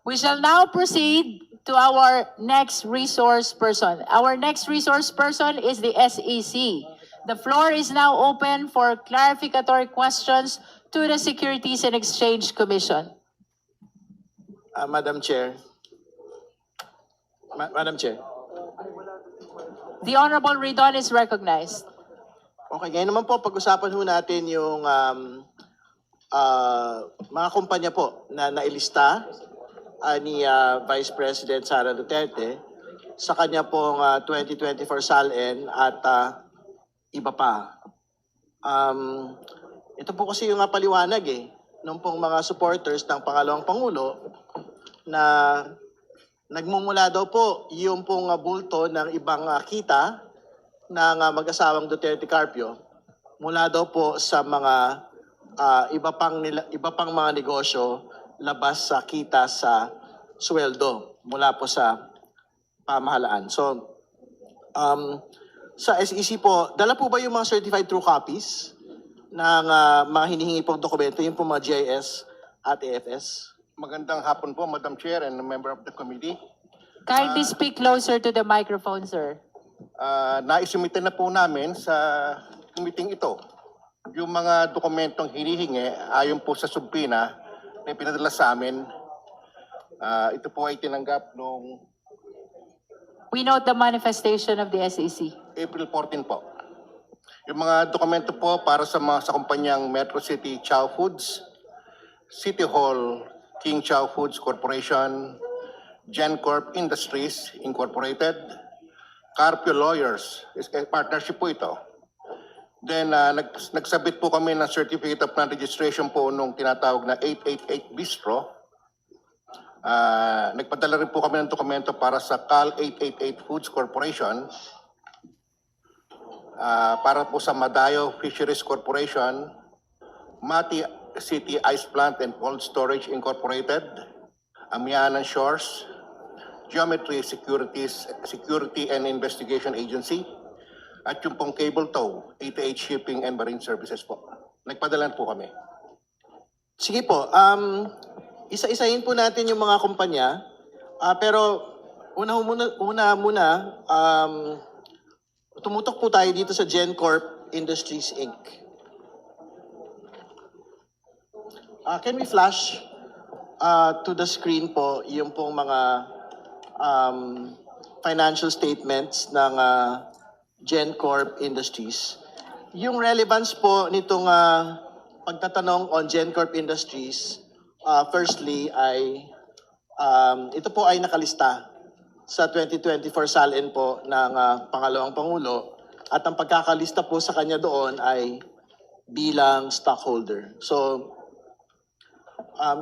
We shall now proceed to our next resource person. Our next resource person is the SEC. The floor is now open for clarificatory questions to the Securities and Exchange Commission. Madam Chair. Madam Chair. The Honorable Ridon is recognized. Okay, ngayon naman po pag-usapan ho natin yung mga kumpanya po na nailista ni Vice President Sara Duterte sa kanya pong 2024 SALN at iba pa. Ito po kasi yung paliwanag nung pong mga supporters ng pangalawang Pangulo na nagmumula daw po yung pong bulto ng ibang kita ng mag-asawang Duterte Carpio mula daw po sa mga iba pang mga negosyo labas sa kita sa sweldo mula po sa pamahalaan. So sa SEC po, dala po ba yung mga certified true copies ng mga hinihingi pong dokumento, yung po mga GIS at AFS? Magandang hapon po, Madam Chair and a member of the committee. Kindly speak closer to the microphone, sir. Naisumite na po namin sa committee ito yung mga dokumentong hinihingi ayon po sa subpina na pinadala sa amin. Ito po ay tinanggap noong We note the manifestation of the SEC. April 14 po. Yung mga dokumento po para sa kumpanyang Metro City Chow Foods, City Hall King Chow Foods Corporation, GenCorp Industries Incorporated, Carpio Lawyers, partnership po ito. Then nagsabit po kami ng Certificate of Non-Registration po nung tinatawag na 888 Bistro. Nagpadala rin po kami ng dokumento para sa Cal 888 Foods Corporation, para po sa Madayo Fisheries Corporation, Mati City Ice Plant and Cold Storage Incorporated, Amianan Shores, Geometry Security and Investigation Agency, at yung pong Cable Tow, 88 Shipping and Marine Services po. Nagpadalan po kami. Sige po, isa-isahin po natin yung mga kumpanya, pero una muna, tumutok po tayo dito sa GenCorp Industries Inc. Can we flash to the screen po yung pong mga financial statements ng GenCorp Industries? Yung relevance po nitong pagtatanong on GenCorp Industries, firstly ay ito po ay nakalista sa 2024 SALN po ng pangalawang Pangulo at ang pagkakalista po sa kanya doon ay bilang stockholder. So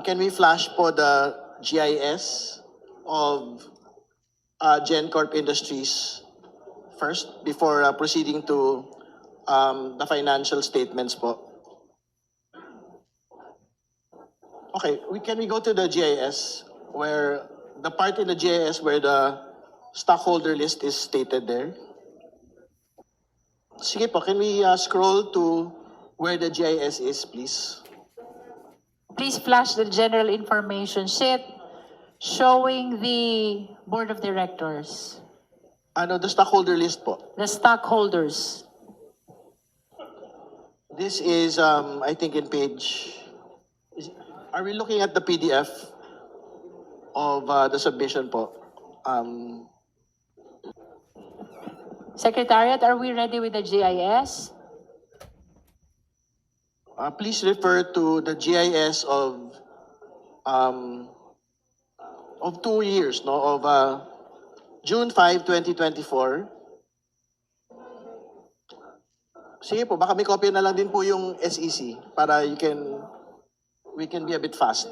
can we flash po the GIS of GenCorp Industries first before proceeding to the financial statements po? Okay, can we go to the GIS where the part in the GIS where the stockholder list is stated there? Sige po, can we scroll to where the GIS is, please? Please flash the general information sheet showing the board of directors, The stockholder list po. the stockholders. This is, I think, in page. Are we looking at the PDF of the submission po? Secretariat, are we ready with the GIS? Please refer to the GIS of 2 years, no? Of June 5, 2024. Sige po, baka may kopya na lang din po yung SEC para we can be a bit fast.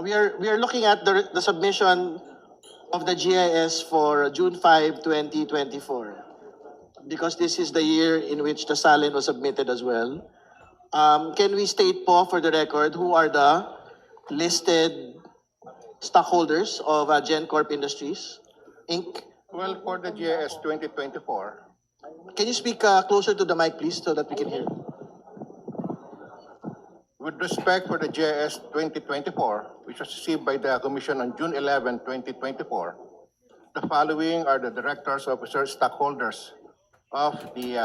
We are looking at the submission of the GIS for June 5, 2024. Because this is the year in which the SALN was submitted as well. Can we state po for the record who are the listed stockholders of GenCorp Industries, Inc.? Well, for the GIS 2024, Can you speak closer to the mic, please, so that we can hear? With respect for the JS 2024, which was received by the Commission on June 11, 2024, the following are the directors, officers, stockholders of the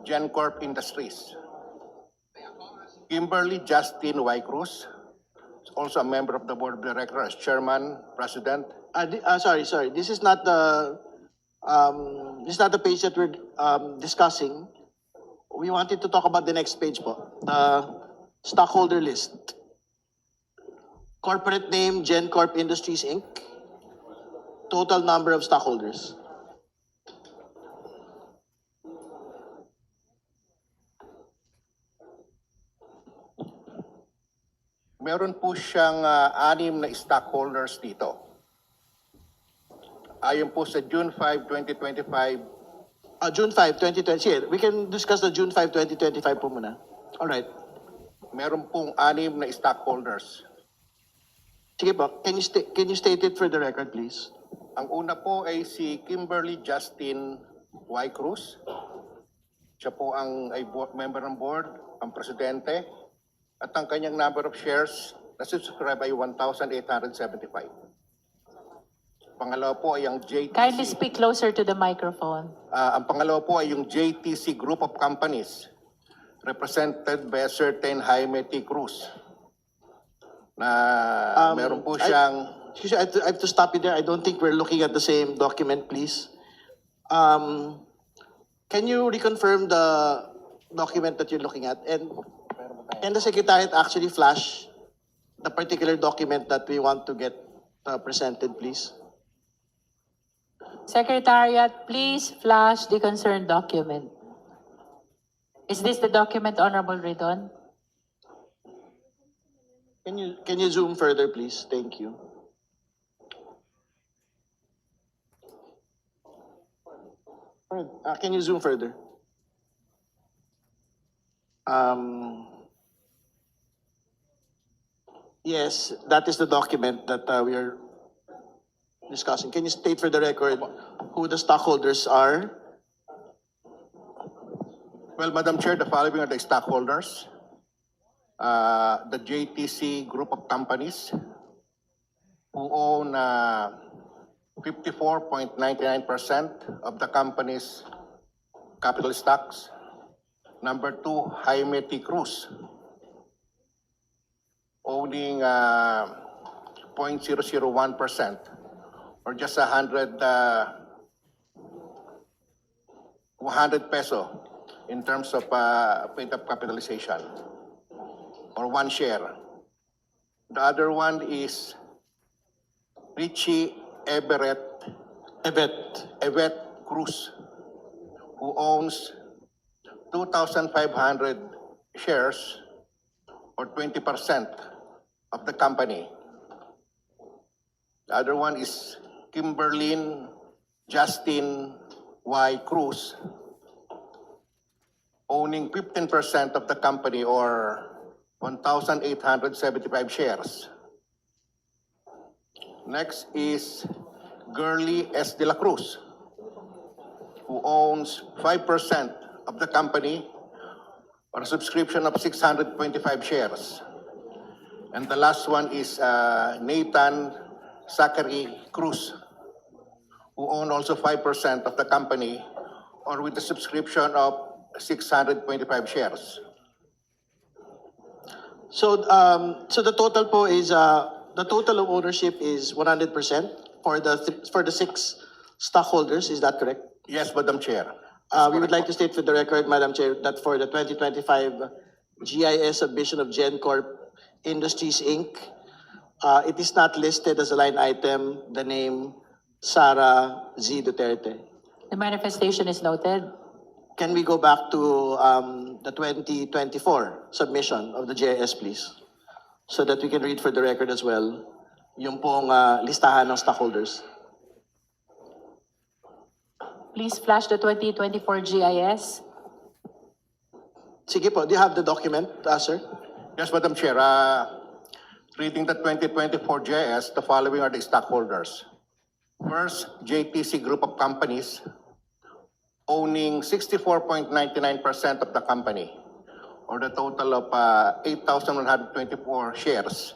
GenCorp Industries. Kimberly Justin Y. Cruz, also a member of the board of directors, as chairman, president. Sorry. This is not the page that we're discussing. We wanted to talk about the next page po. The stockholder list. Corporate name, GenCorp Industries, Inc. Total number of stockholders. Meron po siyang 6 na stockholders dito. Ayon po sa June 5, 2025, June 5, 2020. Sige, we can discuss the June 5, 2025 po muna. All right. meron pong 6 na stockholders. Sige po, can you state it for the record, please? Ang una po ay si Kimberly Justin Y. Cruz. Siya po ay member ng board, ang presidente, at ang kanyang number of shares na subscribe ay 1,875. Pangalawa po ay ang JTC. Kindly speak closer to the microphone. Ang pangalawa po ay yung JTC Group of Companies represented by a certain Jaime T. Cruz na meron po siyang Excuse me, I have to stop you there. I don't think we're looking at the same document, please. Can you reconfirm the document that you're looking at? And can the Secretariat actually flash the particular document that we want to get presented, please? Secretariat, please flash the concerned document. Is this the document, Honorable Ridon? Can you zoom further, please? Thank you. Can you zoom further? Yes, that is the document that we are discussing. Can you state for the record who the stockholders are? Well, Madam Chair, the following are the stockholders. The JTC Group of Companies who own 54.99% of the company's capital stocks. Number 2, Jaime T. Cruz, owning 0.001% or just 100 peso in terms of paid-up capitalization, or 1 share. The other one is Richie Evet Cruz, who owns 2,500 shares or 20% of the company. The other one is Kimberlyn Justin Y. Cruz, owning 15% of the company or 1,875 shares. Next is Gurley S. De La Cruz, who owns 5% of the company or a subscription of 625 shares. And the last one is Nathan Zachary Cruz, who own also 5% of the company or with a subscription of 625 shares. So the total po is the total of ownership is 100% for the 6 stockholders. Is that correct? Yes, Madam Chair. We would like to state for the record, Madam Chair, that for the 2025 GIS submission of GenCorp Industries, Inc., it is not listed as a line item, the name Sara Z. Duterte. The manifestation is noted. Can we go back to the 2024 submission of the GIS, please? So that we can read for the record as well yung pong listahan ng stockholders. Please flash the 2024 GIS. Sige po, do you have the document, sir? Yes, Madam Chair. Reading the 2024 GIS, the following are the stockholders. First, JTC Group of Companies, owning 64.99% of the company, or the total of 8,124 shares.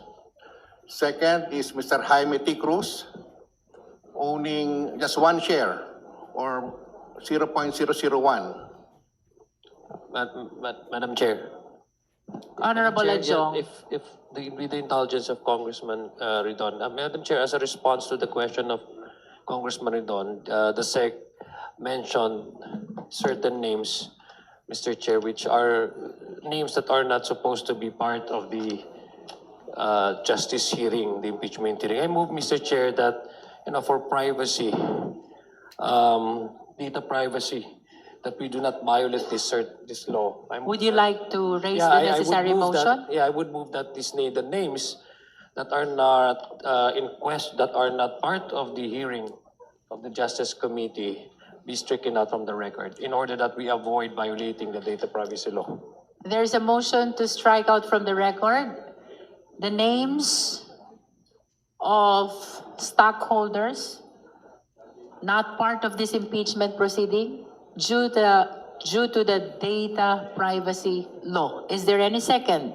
Second is Mr. Jaime T. Cruz, owning just one share, or 0.001. Madam Chair. Honorable Chair, Adjong. If with the indulgence of Congressman Ridon, Madam Chair, as a response to the question of Congressman Ridon, the SEC mentioned certain names, Mr. Chair, which are names that are not supposed to be part of the justice hearing, the impeachment hearing. I move, Mr. Chair, that for privacy, data privacy, that we do not violate this law. Would you like to raise Yeah, the I would necessary move motion? That, I would move that the names that are not that are not part of the hearing of the Justice Committee be stricken out from the record in order that we avoid violating the data privacy law. There's a motion to strike out from the record the names of stockholders not part of this impeachment proceeding due to the data privacy law. Is there any second?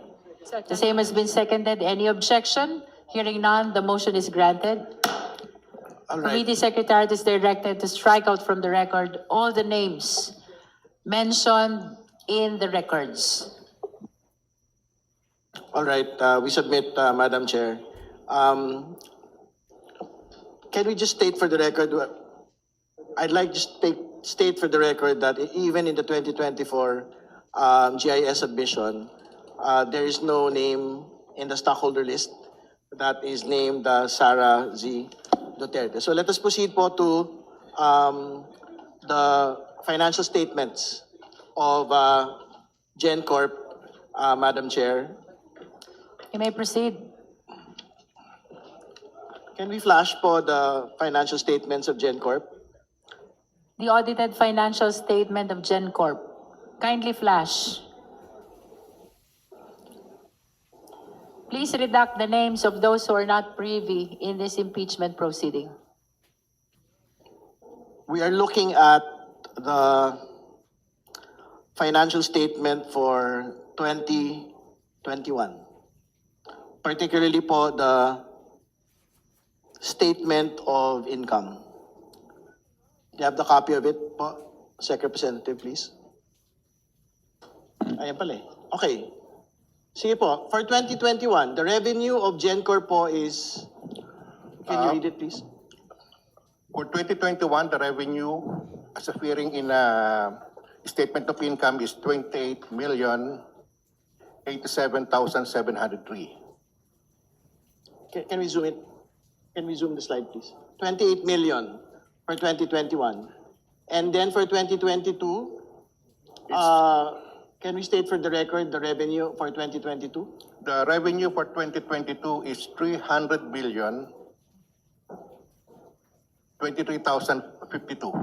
The same has been seconded. Any objection? Hearing none, the motion is granted. All right. Committee Secretariat is directed to strike out from the record all the names mentioned in the records. All right, we submit, Madam Chair. Can we just state for the record, I'd like to state for the record that even in the 2024 GIS submission, there is no name in the stockholder list that is named Sara Z. Duterte. So let us proceed po to the financial statements of GenCorp, Madam Chair. You may proceed. Can we flash po the financial statements of GenCorp? The audited financial statement of GenCorp. Kindly flash. Please redact the names of those who are not privy in this impeachment proceeding. We are looking at the financial statement for 2021. Particularly po the statement of income. Do you have the copy of it po, Secretary Representative, please? Ayan pala eh. Okay. Sige po, for 2021, the revenue of GenCorp po is, can you read it please? For 2021, the revenue as appearing in statement of income is 28,087,703. Can we zoom it? Can we zoom the slide please? 28 million for 2021. And then for 2022, can we state for the record the revenue for 2022? The revenue for 2022 is 300 billion 23,052.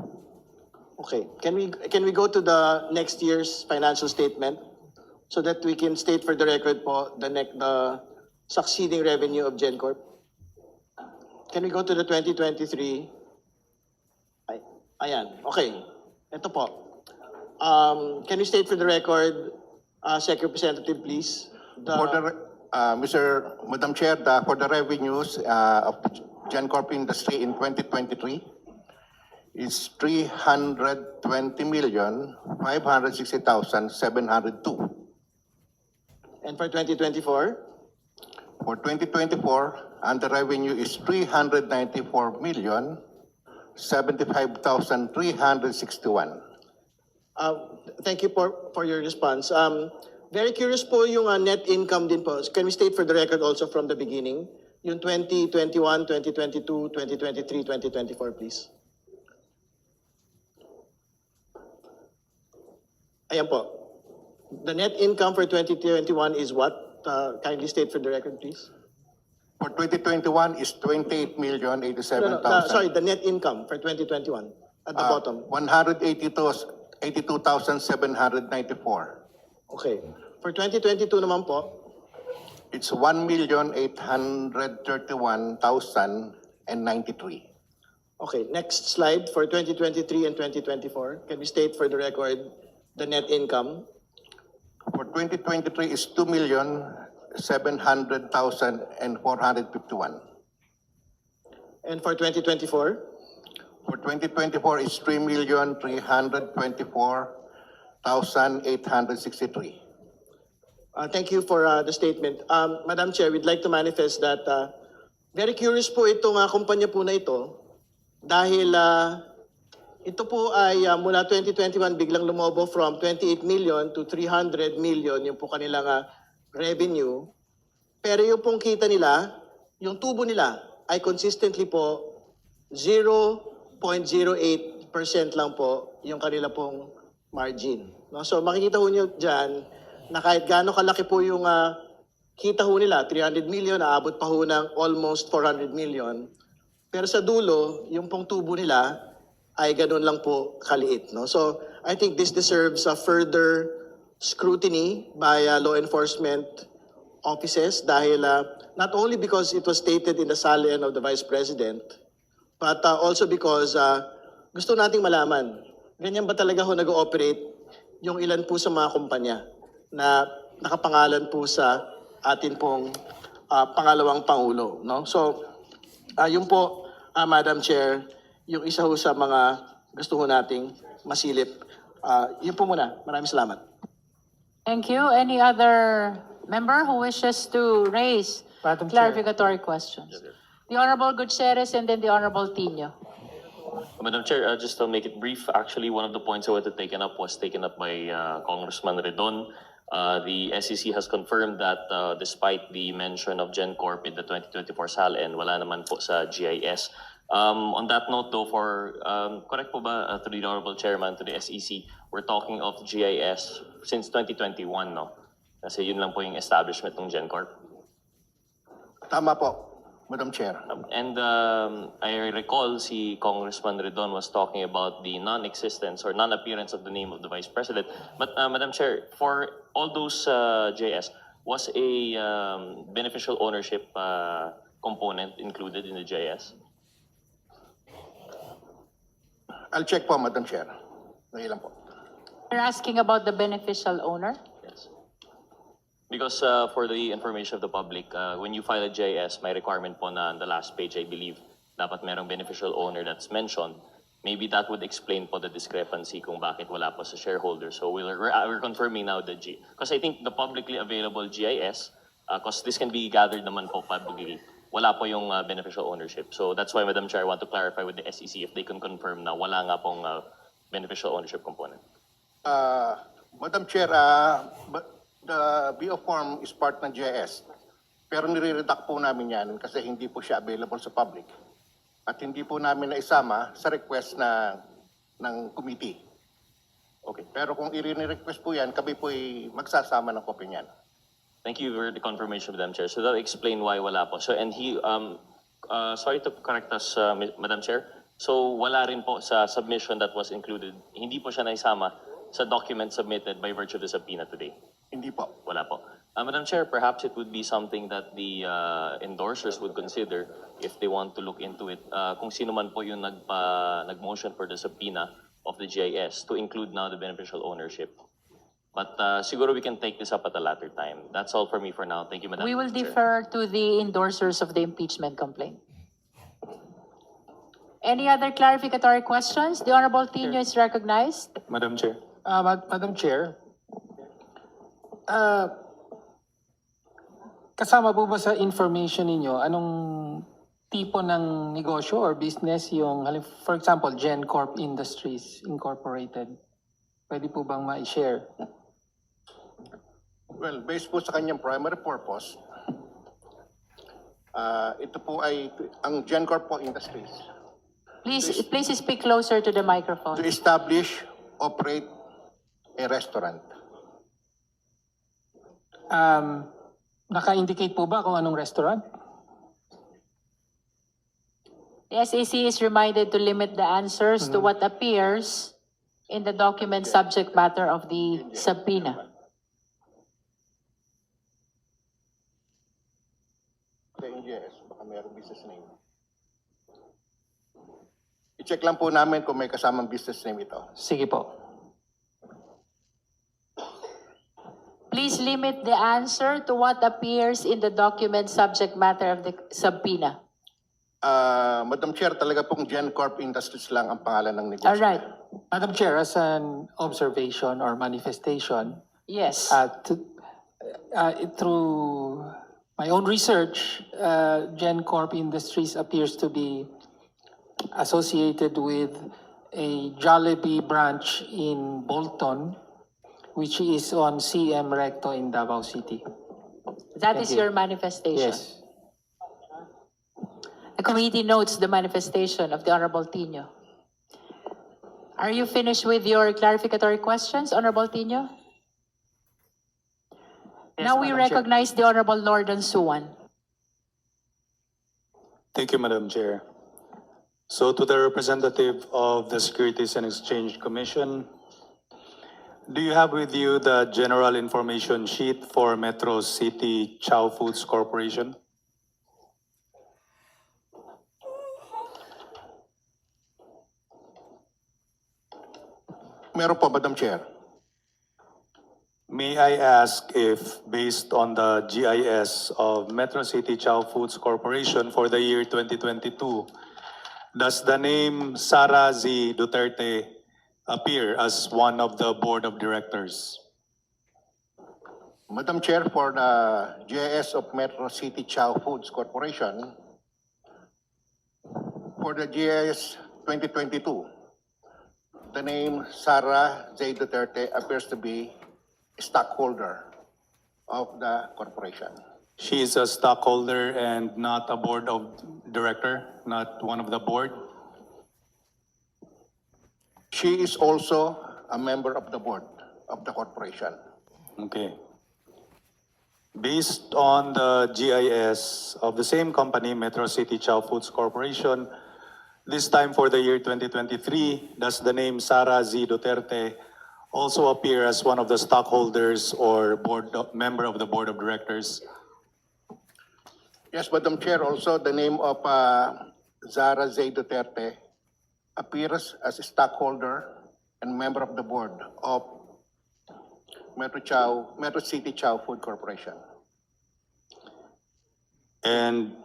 Okay. Can we go to the next year's financial statement so that we can state for the record po the succeeding revenue of GenCorp? Can we go to the 2023? Ayan. Okay. Ito po. Can we state for the record, Secretary Representative, please? For the Madam Chair, for the revenues of GenCorp industry in 2023 is 320,560,702. And for 2024? For 2024, and the revenue is 394,075,361. Thank you for your response. Very curious po yung net income din po. Can we state for the record also from the beginning? Yung 2021, 2022, 2023, 2024, please. Ayan po. The net income for 2021 is what? Kindly state for the record, please. For 2021 is 28,087,000. Sorry, the net income for 2021 at the bottom. 182,794. Okay. For 2022 naman po, It's 1,831,093. okay, next slide for 2023 and 2024. Can we state for the record the net income? For 2023 is 2,700,451. And for 2024? For 2024 is 3,324,863. Thank you for the statement. Madam Chair, we'd like to manifest that very curious po itong kumpanya po na ito dahil ito po ay mula 2021 biglang lumobo from 28 million to 300 million yung po kanilang revenue. Pero yung pong kita nila, yung tubo nila ay consistently po 0.08% lang po yung kanila pong margin. No? So makikita ho nyo dyan na kahit gaano kalaki po yung kita ho nila, 300 million, aabot pa ho ng almost 400 million. Pero sa dulo, yung pong tubo nila ay ganun lang po kaliit. No? So I think this deserves a further scrutiny by law enforcement offices dahil not only because it was stated in the salin of the Vice President, but also because gusto nating malaman, ganyan ba talaga ho nag-ooperate yung ilan po sa mga kumpanya na nakapangalan po sa atin pong pangalawang Pangulo. No? So, yun po, Madam Chair, yung isa ho sa mga gusto ho nating masilip. Yun po muna. Maraming salamat. Thank you. Any other member who wishes to raise Madam Chair. clarificatory questions? The Honorable Gutierrez and then the Honorable Tino. Madam Chair, just to make it brief, actually one of the points I wanted taken up was taken up by Congressman Redon. The SEC has confirmed that despite the mention of GenCorp in the 2024 SALN, wala naman po sa GIS. On that note though, correct po ba to the Honorable Chairman, to the SEC, we're talking of GIS since 2021, no? Kasi yun lang po yung establishment ng GenCorp. Tama po, Madam Chair. And I recall si Congressman Redon was talking about the non-existence or non-appearance of the name of the Vice President. But Madam Chair, for all those JS, was a beneficial ownership component included in the JS? I'll check po, Madam Chair. Ngayon lang po. You're asking about the beneficial owner? Yes. Because for the information of the public, when you file a JS, may requirement po na on the last page, I believe, dapat merong beneficial owner that's mentioned. Maybe that would explain po the discrepancy kung bakit wala po sa shareholder. So we're confirming now the because I think the publicly available GIS, because this can be gathered naman po publicly, wala po yung beneficial ownership. So that's why, Madam Chair, I want to clarify with the SEC if they can confirm na wala nga pong beneficial ownership component. Madam Chair, the BO form is part ng GIS. Pero nire-redact po namin yan kasi hindi po siya available sa public. At hindi po namin naisama sa request ng committee. Okay. Pero kung i-request po yan, kami po ay magsasama ng kopya niyan. Thank you for the confirmation, Madam Chair. So that will explain why wala po. So and he, sorry to correct us, Madam Chair. So wala rin po sa submission that was included. Hindi po siya naisama sa document submitted by virtue of the subpoena today. Hindi po. Wala po. Madam Chair, perhaps it would be something that the endorsers would consider if they want to look into it. Kung sino man po yung nag-motion for the subpoena of the GIS to include now the beneficial ownership. But siguro we can take this up at a later time. That's all for me for now. Thank you, Madam We will Chair. defer to the endorsers of the impeachment complaint. Any other clarificatory questions? The Honorable Tino is recognized. Madam Chair. Madam Chair, kasama po ba sa information ninyo anong tipo ng negosyo or business yung, for example, GenCorp Industries Incorporated? Pwede po bang ma-share? Well, based po sa kanyang primary purpose, ito po ay ang GenCorp po Industries Please speak closer to the microphone. to establish, operate a restaurant. Naka-indicate po ba kung anong restaurant? The SEC is reminded to limit the answers to what appears in the document subject matter of the subpoena. Sa NGS, baka mayroong business name. I-check lang po namin kung may kasamang business name ito. Sige po. Please limit the answer to what appears in the document subject matter of the subpoena. Madam Chair, talaga pong GenCorp Industries lang ang pangalan ng negosyo. All right. Madam Chair, as an observation or manifestation, Yes. through my own research, GenCorp Industries appears to be associated with a Jollibee branch in Bolton, which is on CM Recto in Davao City. That Thank is you. your manifestation. Yes. The committee notes the manifestation of the Honorable Tino. Are you finished with your clarificatory questions, Honorable Tino? Yes, Now we Madam Chair. recognize the Honorable Norton Suwan. Thank you, Madam Chair. So to the representative of the Securities and Exchange Commission, do you have with you the general information sheet for Metro City Chow Foods Corporation? Meron po, Madam Chair. May I ask if, based on the GIS of Metro City Chow Foods Corporation for the year 2022, does the name Sara Z. Duterte appear as one of the board of directors? Madam Chair, for the GIS of Metro City Chow Foods Corporation, for the GIS 2022, the name Sara J. Duterte appears to be a stockholder of the corporation. She is a stockholder and not a board of director, not one of the board? She is also a member of the board of the corporation. Okay. Based on the GIS of the same company, Metro City Chow Foods Corporation, this time for the year 2023, does the name Sara Z. Duterte also appear as one of the stockholders or member of the board of directors? Yes, Madam Chair, also the name of Zara Z. Duterte appears as a stockholder and member of the board of Metro City Chow Food Corporation. And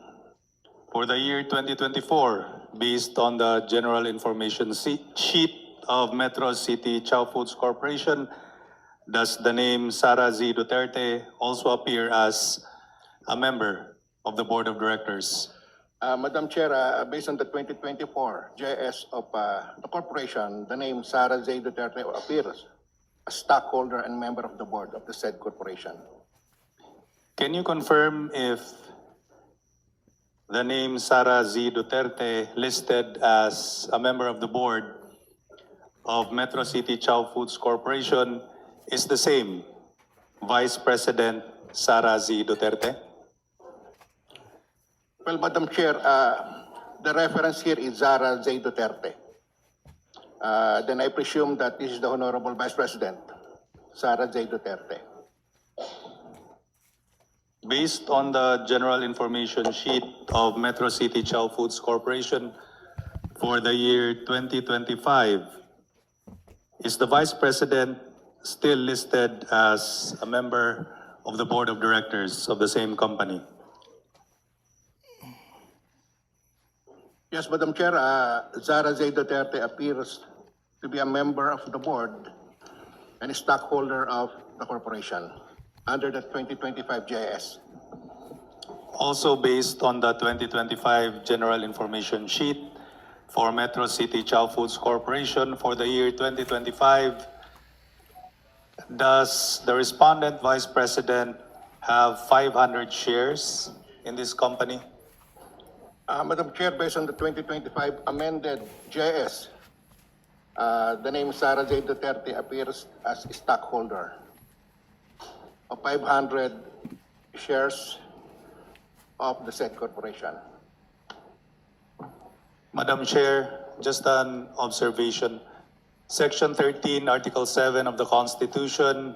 for the year 2024, based on the general information sheet of Metro City Chow Foods Corporation, does the name Sara Z. Duterte also appear as a member of the board of directors? Madam Chair, based on the 2024 GIS of the corporation, the name Sara Z. Duterte appears as stockholder and member of the board of the said corporation. Can you confirm if the name Sara Z. Duterte listed as a member of the board of Metro City Chow Foods Corporation is the same, Vice President Sara Z. Duterte? Well, Madam Chair, the reference here is Zara Z. Duterte. Then I presume that this is the Honorable Vice President, Sara Z. Duterte. Based on the general information sheet of Metro City Chow Foods Corporation for the year 2025, is the Vice President still listed as a member of the board of directors of the same company? Yes, Madam Chair, Zara Z. Duterte appears to be a member of the board and a stockholder of the corporation under the 2025 GIS. Also based on the 2025 general information sheet for Metro City Chow Foods Corporation for the year 2025, does the respondent Vice President have 500 shares in this company? Madam Chair, based on the 2025 amended GIS, the name Sara J. Duterte appears as a stockholder of 500 shares of the said corporation. Madam Chair, just an observation. Section 13, Article 7 of the Constitution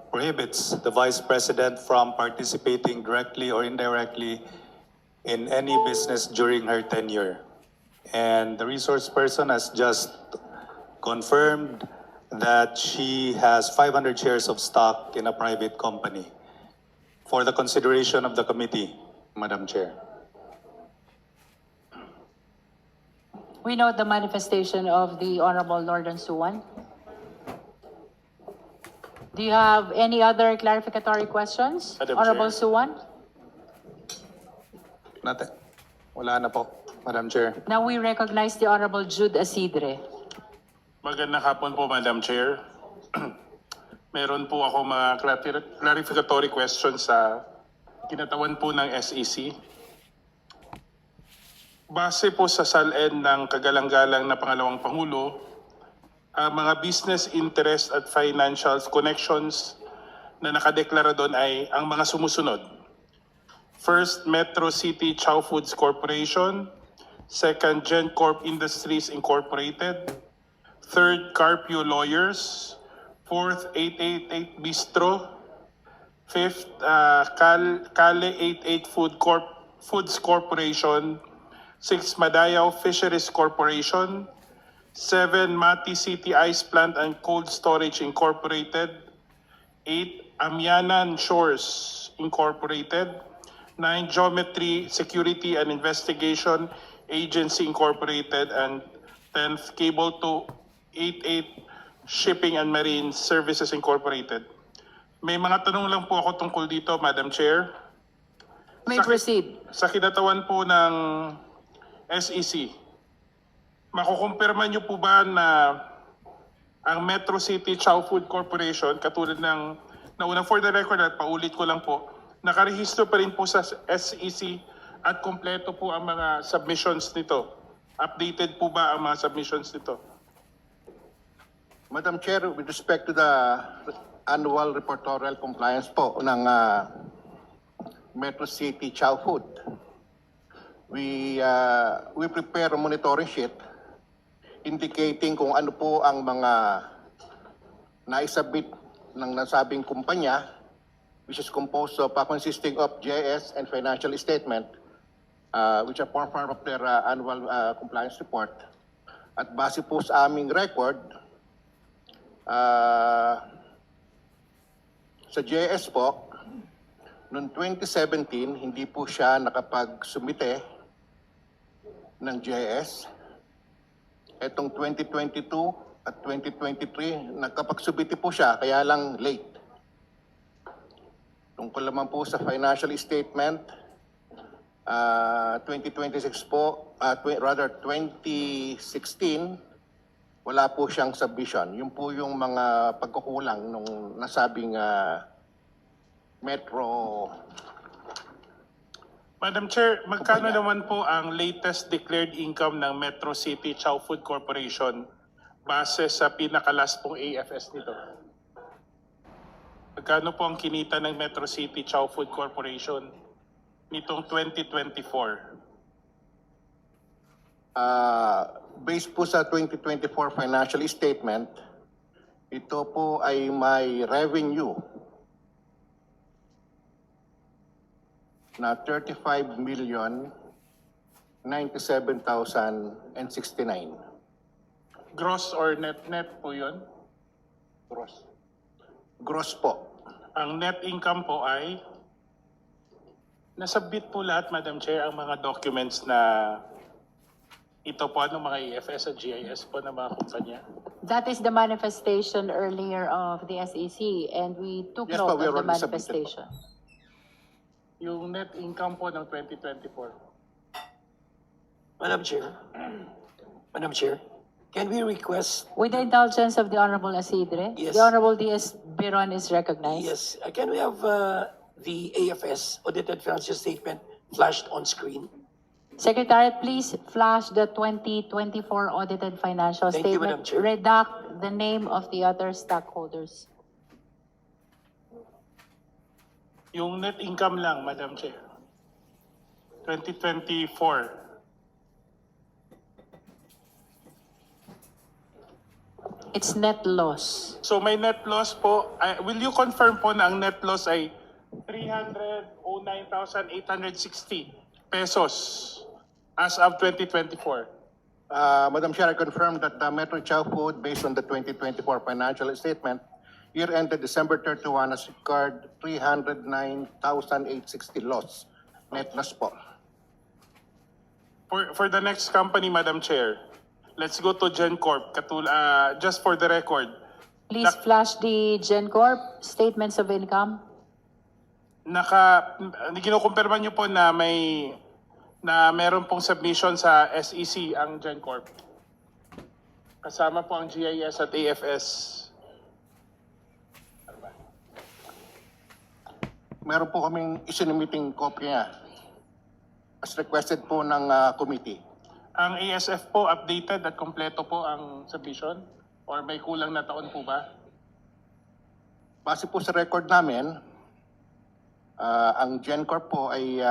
prohibits the Vice President from participating directly or indirectly in any business during her tenure. And the resource person has just confirmed that she has 500 shares of stock in a private company for the consideration of the committee, Madam Chair. We note the manifestation of the Honorable Norton Suwan. Do you have any other clarificatory questions? Madam Honorable Chair. Suwan? Wala na po, Madam Chair. Now we recognize the Honorable Jude Asidre. Magandang hapon po, Madam Chair. Meron po ako mga clarificatory questions sa kinatawan po ng SEC. Base po sa SALN ng kagalang-galang na pangalawang Pangulo, ang mga business interest at financial connections na nakadeklara doon ay ang mga sumusunod. First, Metro City Chow Foods Corporation. Second, GenCorp Industries Incorporated. Third, Carpio Lawyers. Fourth, 888 Bistro. Fifth, Kale 88 Foods Corporation. Sixth, Madayao Fisheries Corporation. 7, Mati City Ice Plant and Cold Storage Incorporated. 8, Amianan Shores Incorporated. 9, Geometry Security and Investigation Agency Incorporated. And 10th, Cable 288 Shipping and Marine Services Incorporated. May mga tanong lang po ako tungkol dito, Madam Chair. May proceed. Sa kinatawan po ng SEC, makukumpirma niyo po ba na ang Metro City Chow Food Corporation, katulad ng nauna for the record at paulit ko lang po, nakarehistro pa rin po sa SEC at kompleto po ang mga submissions nito? Updated po ba ang mga submissions nito? Madam Chair, with respect to the annual reportorial compliance po ng Metro City Chow Food, we prepare a monitoring sheet indicating kung ano po ang mga naisabit ng nasabing kumpanya, which is composed of consisting of JS and financial statement, which are part of their annual compliance report. At base po sa aming record, sa JS po, noong 2017, hindi po siya nakapag-sumite ng JS. Etong 2022 at 2023, nakapag-subite po siya, kaya lang late. Tungkol naman po sa financial statement, 2026 po, rather 2016, wala po siyang submission. Yun po yung mga pagkukulang nung nasabing Metro. Madam Chair, magkano naman po ang latest declared income ng Metro City Chow Food Corporation base sa pinakalas pong AFS nito? Magkano po ang kinita ng Metro City Chow Food Corporation nitong 2024? Based po sa 2024 financial statement, ito po ay may revenue na 35,097,069. Gross or net po yun? Gross. Gross po. Ang net income po ay nasabit po lahat, Madam Chair, ang mga documents na ito po ng mga EFS at GIS po ng mga kumpanya. That is the manifestation earlier of the SEC, and we took Yes, but note we of the already submitted po. manifestation. Yung net income po ng 2024. Madam Chair, can we request, With the indulgence of the Honorable Asidre, Yes. the Honorable DS Biron is recognized. yes, can we have the AFS audited financial statement flashed on screen? Secretariat, please flash the 2024 audited financial Thank you, statement. Madam Chair. Redact the name of the other stockholders. Yung net income lang, Madam Chair. 2024. It's net loss. So may net loss po. Will you confirm po na ang net loss ay 309,860 pesos as of 2024? Madam Chair, I confirm that Metro Chow Food, based on the 2024 financial statement, year ended December 31, has incurred 309,860 loss. Net loss po. For the next company, Madam Chair, let's go to GenCorp. Just for the record, Please flash the GenCorp statements of income. kinukumpirma niyo po na meron pong submission sa SEC ang GenCorp. Kasama po ang GIS at AFS. Meron po kaming isinumiting kopya as requested po ng committee. Ang ASF po updated at kompleto po ang submission? Or may kulang na taon po ba? Base po sa record namin, ang GenCorp po ay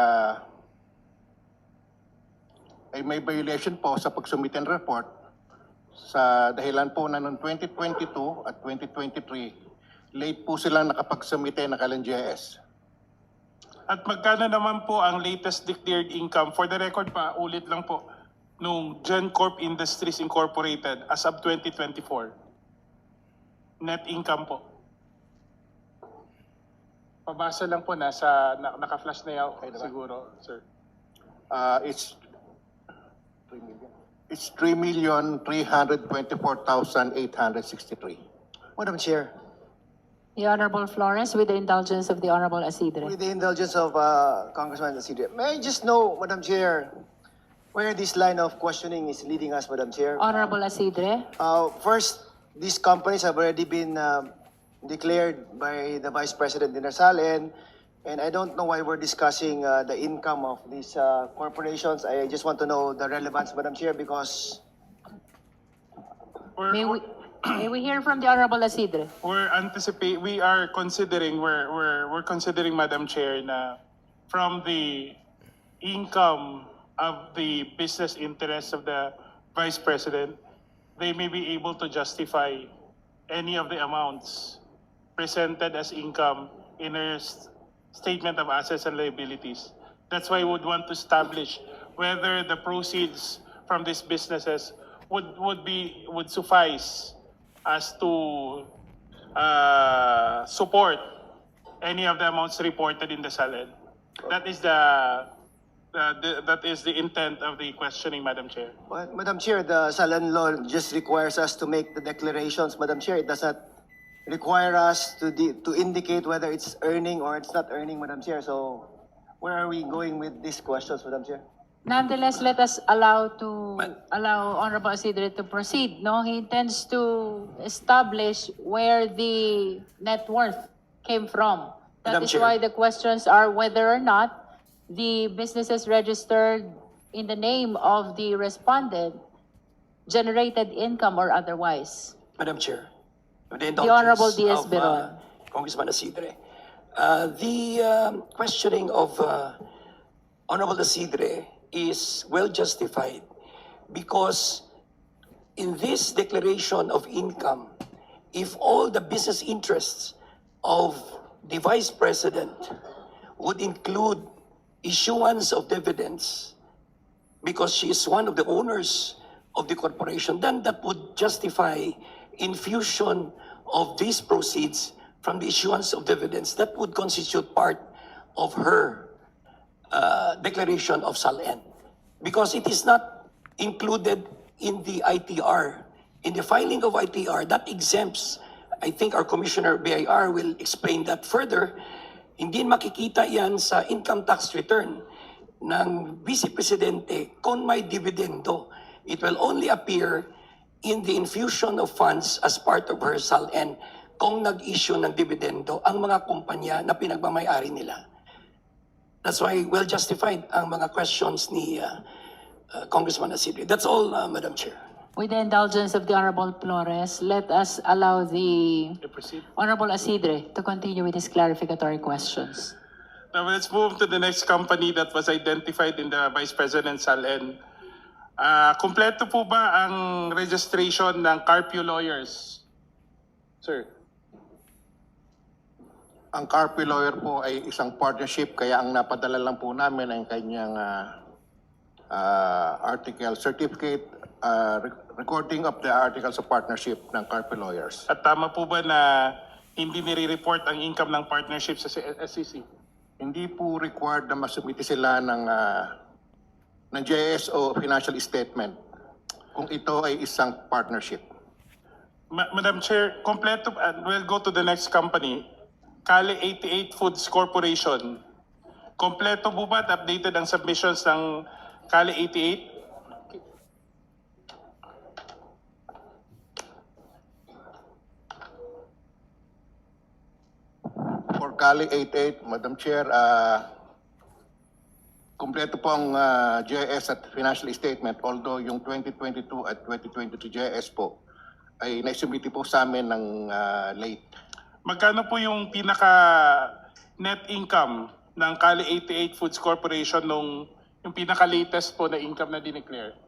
may violation po sa pagsumite ng report sa dahilan po na noong 2022 at 2023, late po silang nakapagsumite ng kanilang GIS. At magkano naman po ang latest declared income? For the record pa, ulit lang po, nung GenCorp Industries Incorporated as of 2024. Net income po. Pabasa lang po, naka-flash na yan siguro, sir. It's 3,324,863. Madam Chair, The Honorable Flores, with the indulgence of the Honorable Asidre. with the indulgence of Congressman Asidre, may I just know, Madam Chair, where this line of questioning is leading us, Madam Chair? Honorable Asidre. First, these companies have already been declared by the Vice President Dina Salen, and I don't know why we're discussing the income of these corporations. I just want to know the relevance, Madam Chair, because May we hear from the Honorable Asidre? We are considering, we're considering, Madam Chair, na from the income of the business interests of the Vice President, they may be able to justify any of the amounts presented as income in their statement of assets and liabilities. That's why we would want to establish whether the proceeds from these businesses would suffice as to support any of the amounts reported in the SALED. That is the intent of the questioning, Madam Chair. well, Madam Chair, the Salen law just requires us to make the declarations, Madam Chair. It does not require us to indicate whether it's earning or it's not earning, Madam Chair. So where are we going with these questions, Madam Chair? Nonetheless, let us allow Honorable Asidre to proceed. No, he intends to establish where the net worth came from. That Madam is Chair. why the questions are whether or not the businesses registered in the name of the respondent generated income or otherwise. Madam Chair, with the Honorable indulgence Diaz of Beron. Congressman Asidre, the questioning of Honorable Asidre is well justified because in this declaration of income, if all the business interests of the Vice President would include issuance of dividends because she is one of the owners of the corporation, then that would justify infusion of these proceeds from the issuance of dividends. That would constitute part of her declaration of SALN because it is not included in the ITR. In the filing of ITR, that exempts, I think our Commissioner BIR will explain that further, hindi makikita yan sa income tax return ng Vice Presidente kung may dividendo. It will only appear in the infusion of funds as part of her SALN kung nag-issue ng dividendo ang mga kumpanya na pinagmamayari nila. That's why well justified ang mga questions ni Congressman Asidre. That's all, Madam Chair. With the indulgence of the Honorable Flores, let us allow the Proceed. Honorable Asidre to continue with his clarificatory questions. Now let's move to the next company that was identified in the Vice President's SALN. Kompleto po ba ang registration ng Carpio Lawyers? Sir. Ang Carpio Lawyer po ay isang partnership kaya ang napadala lang po namin ang kanyang certificate, recording of the articles of partnership ng Carpe Lawyers. At tama po ba na hindi nire-report ang income ng partnership sa SEC? Hindi po required na masubmiti sila ng JS o financial statement kung ito ay isang partnership. Madam Chair, kompleto, we'll go to the next company, Kale 88 Foods Corporation. Kompleto po ba at updated ang submissions ng Kale 88? For Cali 88, Madam Chair, kumpleto po ang JS at financial statement, although yung 2022 at 2023 JS po ay naisubmiti po sa amin ng late. Magkano po yung pinaka net income ng Kale 88 Foods Corporation nung yung pinaka latest po na income na dineclare?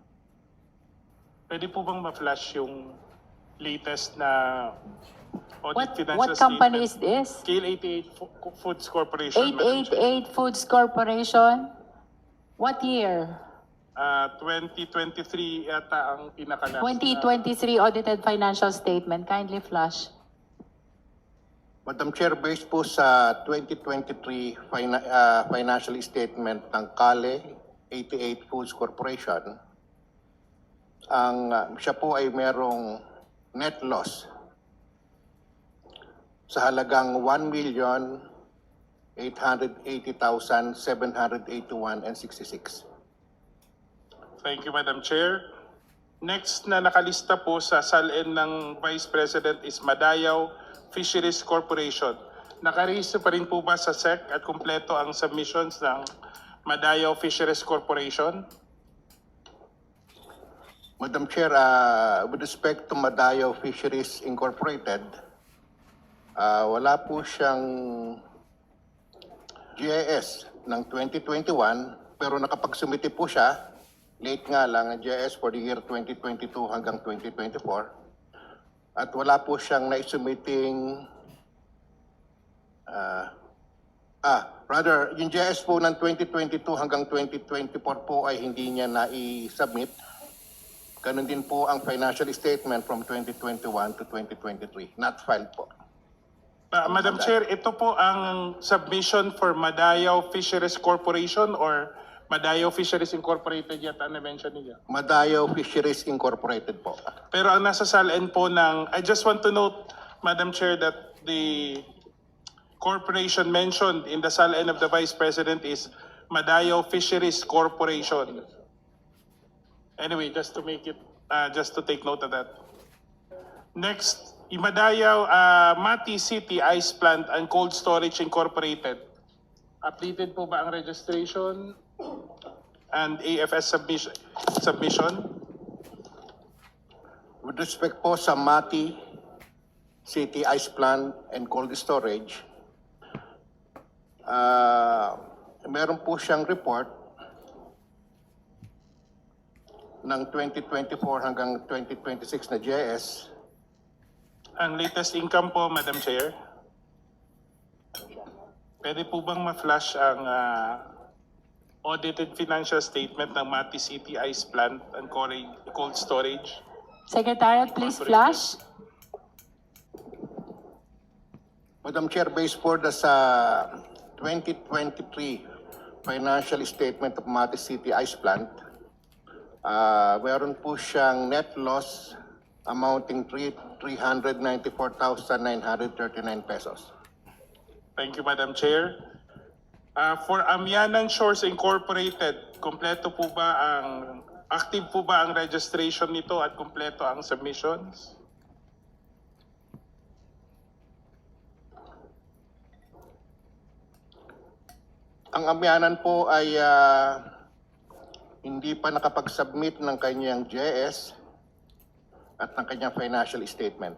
Pwede po bang ma-flash yung latest na audit financial What company is statement? this? Kale 88 Foods Corporation. Madam Chair. 888 Foods Corporation. What year? 2023 yata ang pinaka-last. 2023 audited financial statement. Kindly flash. Madam Chair, based po sa 2023 financial statement ng Cali 88 Foods Corporation, siya po ay merong net loss sa halagang 1,880,781.66. Thank you, Madam Chair. Next na nakalista po sa SALN ng Vice President is Madayaw Fisheries Corporation. Nakarehistro pa rin po ba sa SEC at kumpleto ang submissions ng Madayaw Fisheries Corporation? Madam Chair, with respect to Madayaw Fisheries Incorporated, wala po siyang GIS ng 2021 pero nakapagsumiti po siya, late nga lang ang GIS for the year 2022 hanggang 2024 at wala po siyang naisumiting yung GIS po ng 2022 hanggang 2024 po ay hindi niya na-submit. Ganun din po ang financial statement from 2021 to 2023, not filed po. Madam Chair, ito po ang submission for Madayaw Fisheries Corporation or Madayaw Fisheries Incorporated yata na-mention niya? Madayaw Fisheries Incorporated po. Pero ang nasa SALN po ng, I just want to note, Madam Chair, that the corporation mentioned in the SALN of the Vice President is Madayaw Fisheries Corporation. Anyway, just to make it, just to take note of that. Next, Madayaw Mati City Ice Plant and Cold Storage Incorporated. Updated po ba ang registration and AFS submission? With respect po sa Mati City Ice Plant and Cold Storage, meron po siyang report ng 2024 hanggang 2026 na GIS. Ang latest income po, Madam Chair. Pwede po bang ma-flash ang audited financial statement ng Mati City Ice Plant and Cold Storage? Secretariat, please flash. Madam Chair, based for the sa 2023 financial statement of Mati City Ice Plant, meron po siyang net loss amounting 394,939 pesos. Thank you, Madam Chair. For Amianan Shores Incorporated, kompleto po ba active po ba ang registration nito at kompleto ang submissions? Ang Amianan po ay hindi pa nakapag-submit ng kanyang GIS at ng kanyang financial statement.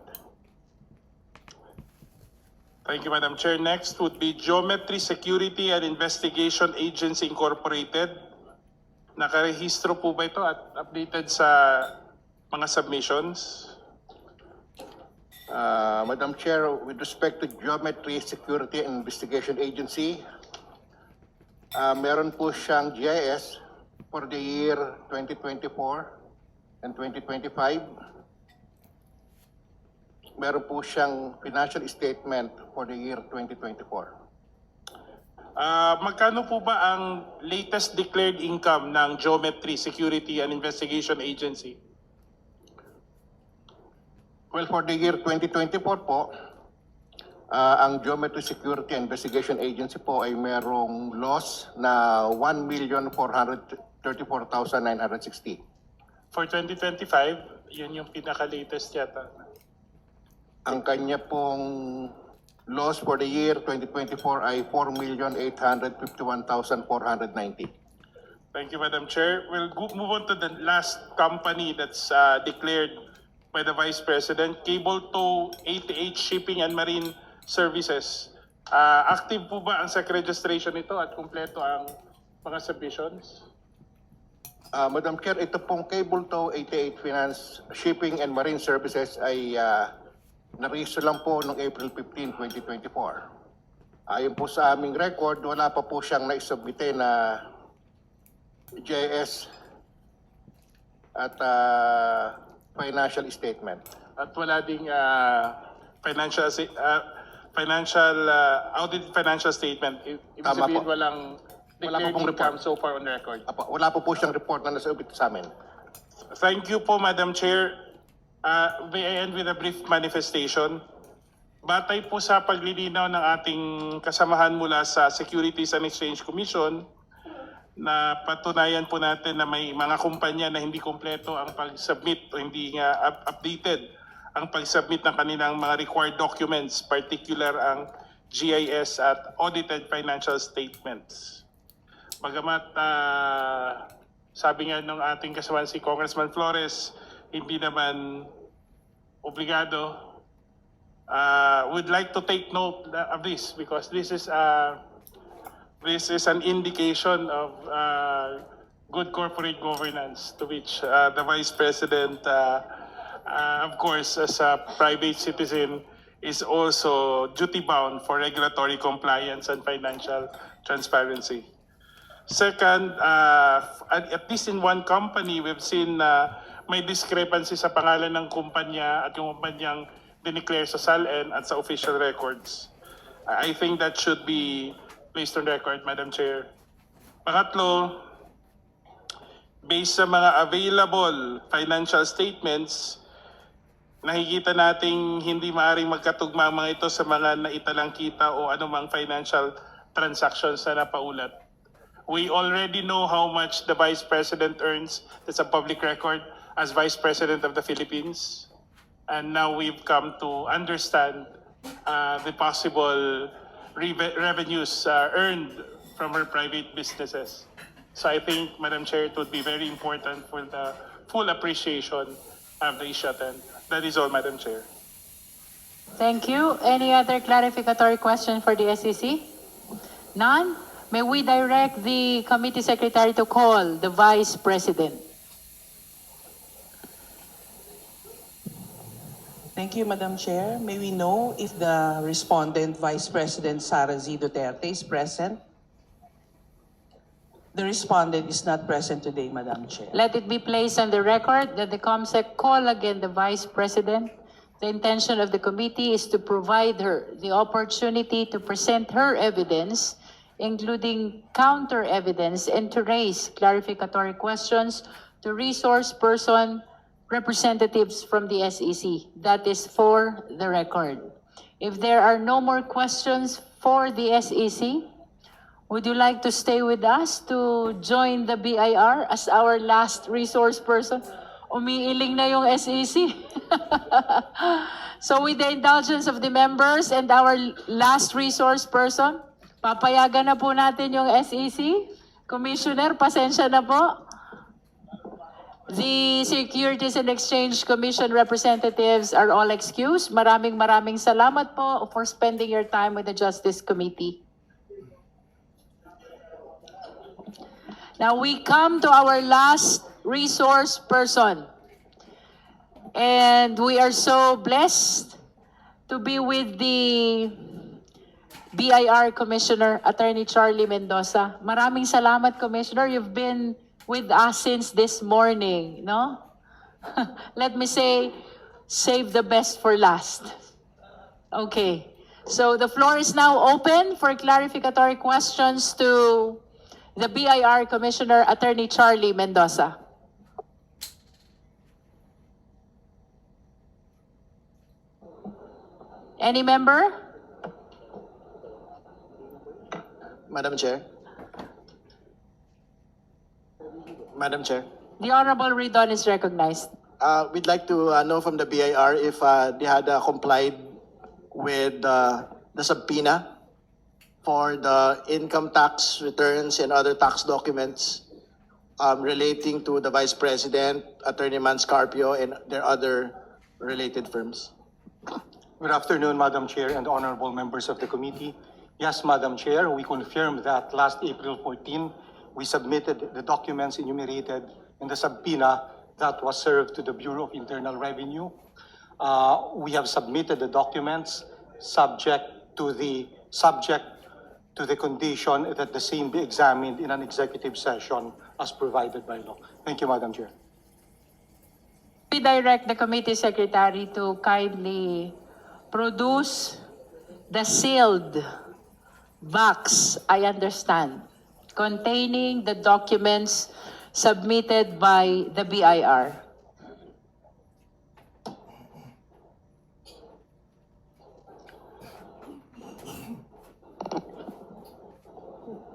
Thank you, Madam Chair. Next would be Geometry Security and Investigation Agency Incorporated. Nakarehistro po ba ito at updated sa mga submissions? Madam Chair, with respect to Geometry Security and Investigation Agency, meron po siyang GIS for the year 2024 and 2025. Meron po siyang financial statement for the year 2024. Magkano po ba ang latest declared income ng Geometry Security and Investigation Agency? Well, for the year 2024 po, ang Geometry Security and Investigation Agency po ay merong loss na 1,434,960. For 2025, yun yung pinaka-latest yata. Ang kanya pong loss for the year 2024 ay 4,851,490. Thank you, Madam Chair. We'll move on to the last company that's declared by the Vice President, Cable Tow 88 Shipping and Marine Services. Active po ba ang SEC registration nito at kumpleto ang mga submissions? Madam Chair, ito pong Cable Tow 88 Finance Shipping and Marine Services ay na-register lang po noong April 15, 2024. Ayon po sa aming record, wala pa po siyang naisubmite na JS at financial statement. At wala ding financial audited financial statement. Ibig Tama sabihin po. walang Wala declared po pong income report. so far on record. Wala po siyang report na nasubmit sa amin. Thank you po, Madam Chair. May I end with a brief manifestation? Batay po sa paglilinaw ng ating kasamahan mula sa Securities and Exchange Commission, na patunayan po natin na may mga kumpanya na hindi kompleto ang pag-submit o hindi nga updated ang pag-submit ng kanilang mga required documents, particular ang GIS at audited financial statements. Bagamat sabi nga ng ating kasamahan si Congressman Flores, hindi naman obligado. We'd like to take note of this because this is an indication of good corporate governance to which the Vice President, of course, as a private citizen, is also duty-bound for regulatory compliance and financial transparency. Second, at least in one company, we've seen may discrepancy sa pangalan ng kumpanya at yung kumpanyang dineclare sa SALN at sa official records. I think that should be placed on record, Madam Chair. Pangatlo, based sa mga available financial statements, nakikita nating hindi maaaring magkatugma mga ito sa mga naitalang kita o anumang financial transactions na napaulat. We already know how much the Vice President earns. That's a public record as Vice President of the Philippines. And now we've come to understand the possible revenues earned from her private businesses. So I think, Madam Chair, it would be very important for the full appreciation of the issue at hand. That is all, Madam Chair. Thank you. Any other clarificatory question for the SEC? None? May we direct the committee secretary to call the Vice President? Thank you, Madam Chair. May we know if the respondent, Vice President Sara Z. Duterte, is present? The respondent is not present today, Madam Chair. Let it be placed on the record that the COMSEC call again the Vice President. The intention of the committee is to provide her the opportunity to present her evidence, including counter evidence, and to raise clarificatory questions to resource person representatives from the SEC. That is for the record. If there are no more questions for the SEC, would you like to stay with us to join the BIR as our last resource person? Umiiling na yung SEC. So with the indulgence of the members and our last resource person, papayagan na po natin yung SEC. Commissioner, pasensya na po. The Securities and Exchange Commission representatives are all excused. Maraming salamat po for spending your time with the Justice Committee. Now we come to our last resource person. And we are so blessed to be with the BIR Commissioner, Attorney Charlie Mendoza. Maraming salamat, Commissioner. You've been with us since this morning, no? Let me say, save the best for last. Okay, so the floor is now open for clarificatory questions to the BIR Commissioner, Attorney Charlie Mendoza. Any member? Madam Chair. Madam Chair. The Honorable Ridon is recognized. We'd like to know from the BIR if they had complied with the subpoena for the income tax returns and other tax documents relating to the Vice President, Attorney Manscarpio, and their other related firms. Good afternoon, Madam Chair and honorable members of the committee. Yes, Madam Chair, we confirm that last April 14, we submitted the documents enumerated in the subpoena that was served to the Bureau of Internal Revenue. We have submitted the documents subject to the condition that the same be examined in an executive session as provided by law. Thank you, Madam Chair. We direct the committee secretary to kindly produce the sealed box, I understand, containing the documents submitted by the BIR.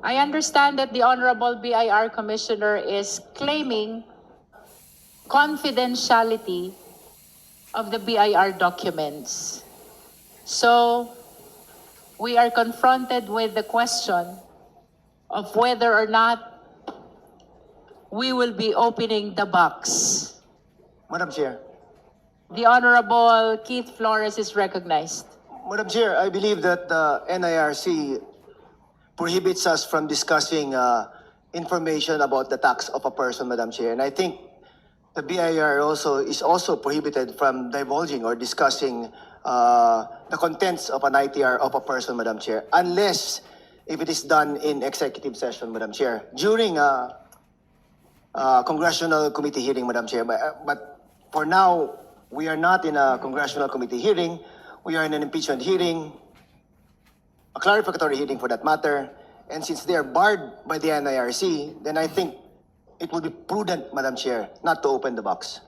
I understand that the Honorable BIR Commissioner is claiming confidentiality of the BIR documents. So, we are confronted with the question of whether or not we will be opening the box. Madam Chair. The Honorable Keith Flores is recognized. Madam Chair, I believe that the NIRC prohibits us from discussing information about the tax of a person, Madam Chair. And I think the BIR is also prohibited from divulging or discussing the contents of an ITR of a person, Madam Chair, unless if it is done in executive session, Madam Chair, during a congressional committee hearing, Madam Chair. But for now, we are not in a congressional committee hearing. We are in an impeachment hearing, a clarificatory hearing for that matter. And since they are barred by the NIRC, then I think it would be prudent, Madam Chair, not to open the box.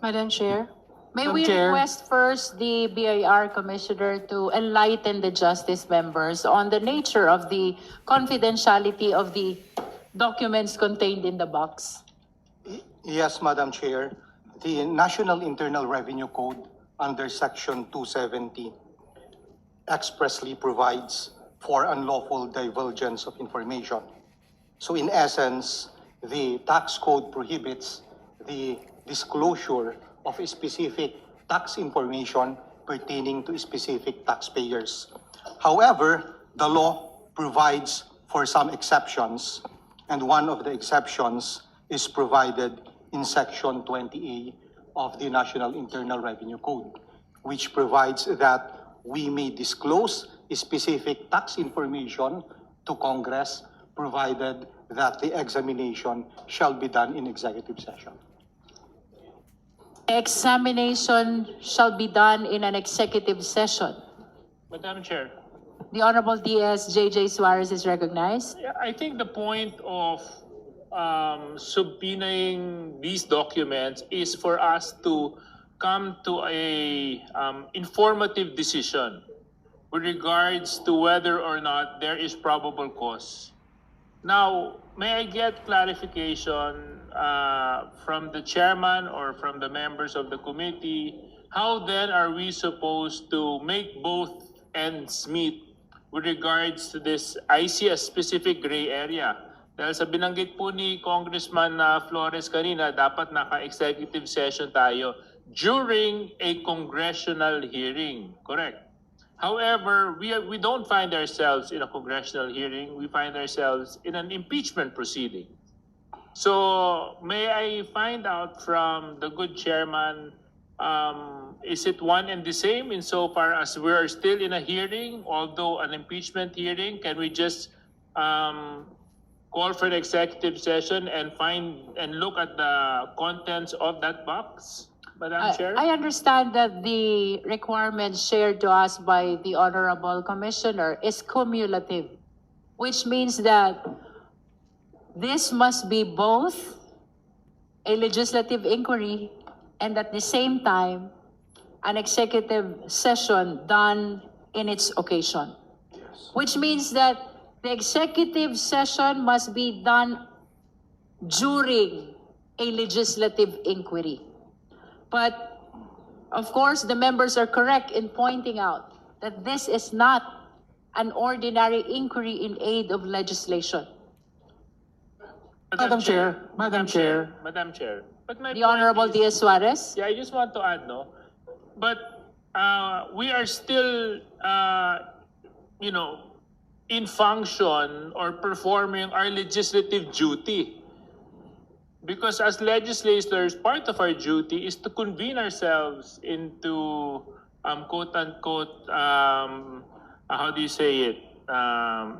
Madam Chair? May Madam we Chair. request first the BIR Commissioner to enlighten the Justice members on the nature of the confidentiality of the documents contained in the box? Yes, Madam Chair. The National Internal Revenue Code under Section 270 expressly provides for unlawful divulgence of information. So in essence, the tax code prohibits the disclosure of a specific tax information pertaining to specific taxpayers. However, the law provides for some exceptions, and one of the exceptions is provided in Section 20A of the National Internal Revenue Code, which provides that we may disclose specific tax information to Congress, provided that the examination shall be done in executive session. Examination shall be done in an executive session. Madam Chair, The Honorable DS J.J. Suarez is recognized. I think the point of subpoenaing these documents is for us to come to a informative decision with regards to whether or not there is probable cause. Now, may I get clarification from the chairman or from the members of the committee? How then are we supposed to make both ends meet with regards to this? I see a specific gray area. Dahil sa binanggit po ni Congressman Flores kanina, dapat naka-executive session tayo during a congressional hearing. Correct. However, we don't find ourselves in a congressional hearing. We find ourselves in an impeachment proceeding. So may I find out from the good chairman, is it one and the same insofar as we are still in a hearing, although an impeachment hearing? Can we just call for an executive session and look at the contents of that box, Madam Chair? I understand that the requirements shared to us by the Honorable Commissioner is cumulative, which means that this must be both a legislative inquiry and at the same time, an executive session done in its occasion. Which means that the executive session must be done during a legislative inquiry. But of course, the members are correct in pointing out that this is not an ordinary inquiry in aid of legislation. Madam Chair. Madam Chair. But my The point Honorable is- Diaz Suarez. Yeah, I just want to add, no? But we are still, in function or performing our legislative duty. Because as legislators, part of our duty is to convene ourselves into, quote-unquote, how do you say it?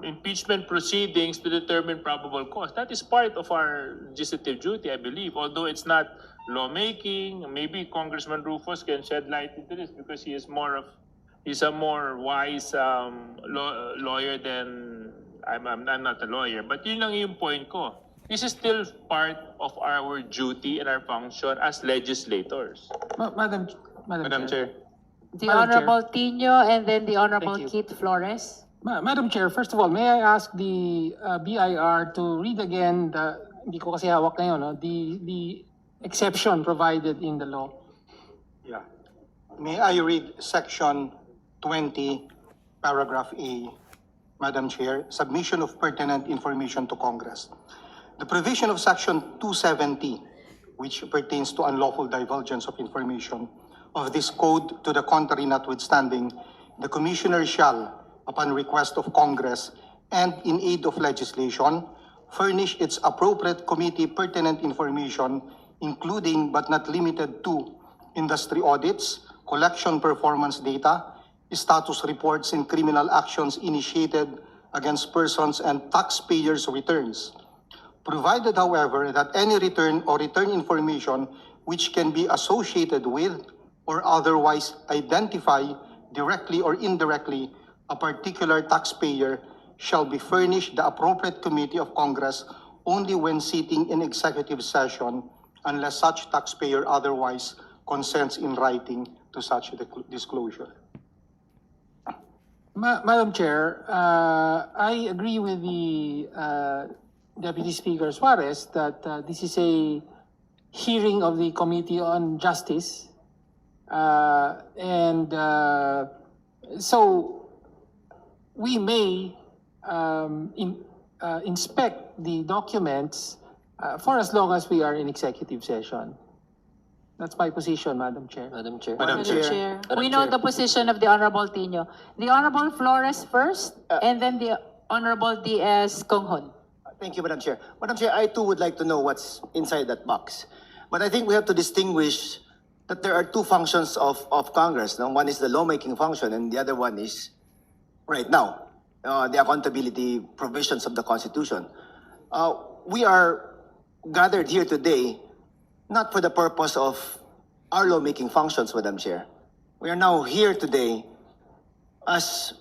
Impeachment proceedings to determine probable cause. That is part of our legislative duty, I believe, although it's not lawmaking. Maybe Congressman Rufus can shed light into this because he's a more wise lawyer than I'm not a lawyer. But yun lang yung point ko. This is still part of our duty and our function as legislators. Madam Chair. The Madam Chair. Honorable Tino and then the Honorable Thank you. Keith Flores. Madam Chair, first of all, may I ask the BIR to read again hindi ko kasi hawak ngayon, no? The exception provided in the law. Yeah. May I read section 20, paragraph A, Madam Chair, submission of pertinent information to Congress. The provision of section 270, which pertains to unlawful divulgence of information of this code, to the contrary notwithstanding, the Commissioner shall, upon request of Congress and in aid of legislation, furnish its appropriate committee pertinent information, including but not limited to industry audits, collection performance data, status reports and criminal actions initiated against persons and taxpayers' returns. Provided, however, that any return or return information which can be associated with or otherwise identify directly or indirectly a particular taxpayer shall be furnished the appropriate committee of Congress only when sitting in executive session unless such taxpayer otherwise consents in writing to such disclosure. Madam Chair, I agree with the Deputy Speaker Suarez that this is a hearing of the Committee on Justice. So we may inspect the documents for as long as we are in executive session. That's my position, Madam Chair. Madam Chair. Madam Chair. We know the position of the Honorable Tino. The Honorable Flores first, and then the Honorable Diaz Conghon. Thank you, Madam Chair. Madam Chair, I too would like to know what's inside that box. But I think we have to distinguish that there are two functions of Congress. No? One is the lawmaking function, and the other one is, right now, the accountability provisions of the Constitution. We are gathered here today not for the purpose of our lawmaking functions, Madam Chair. We are now here today as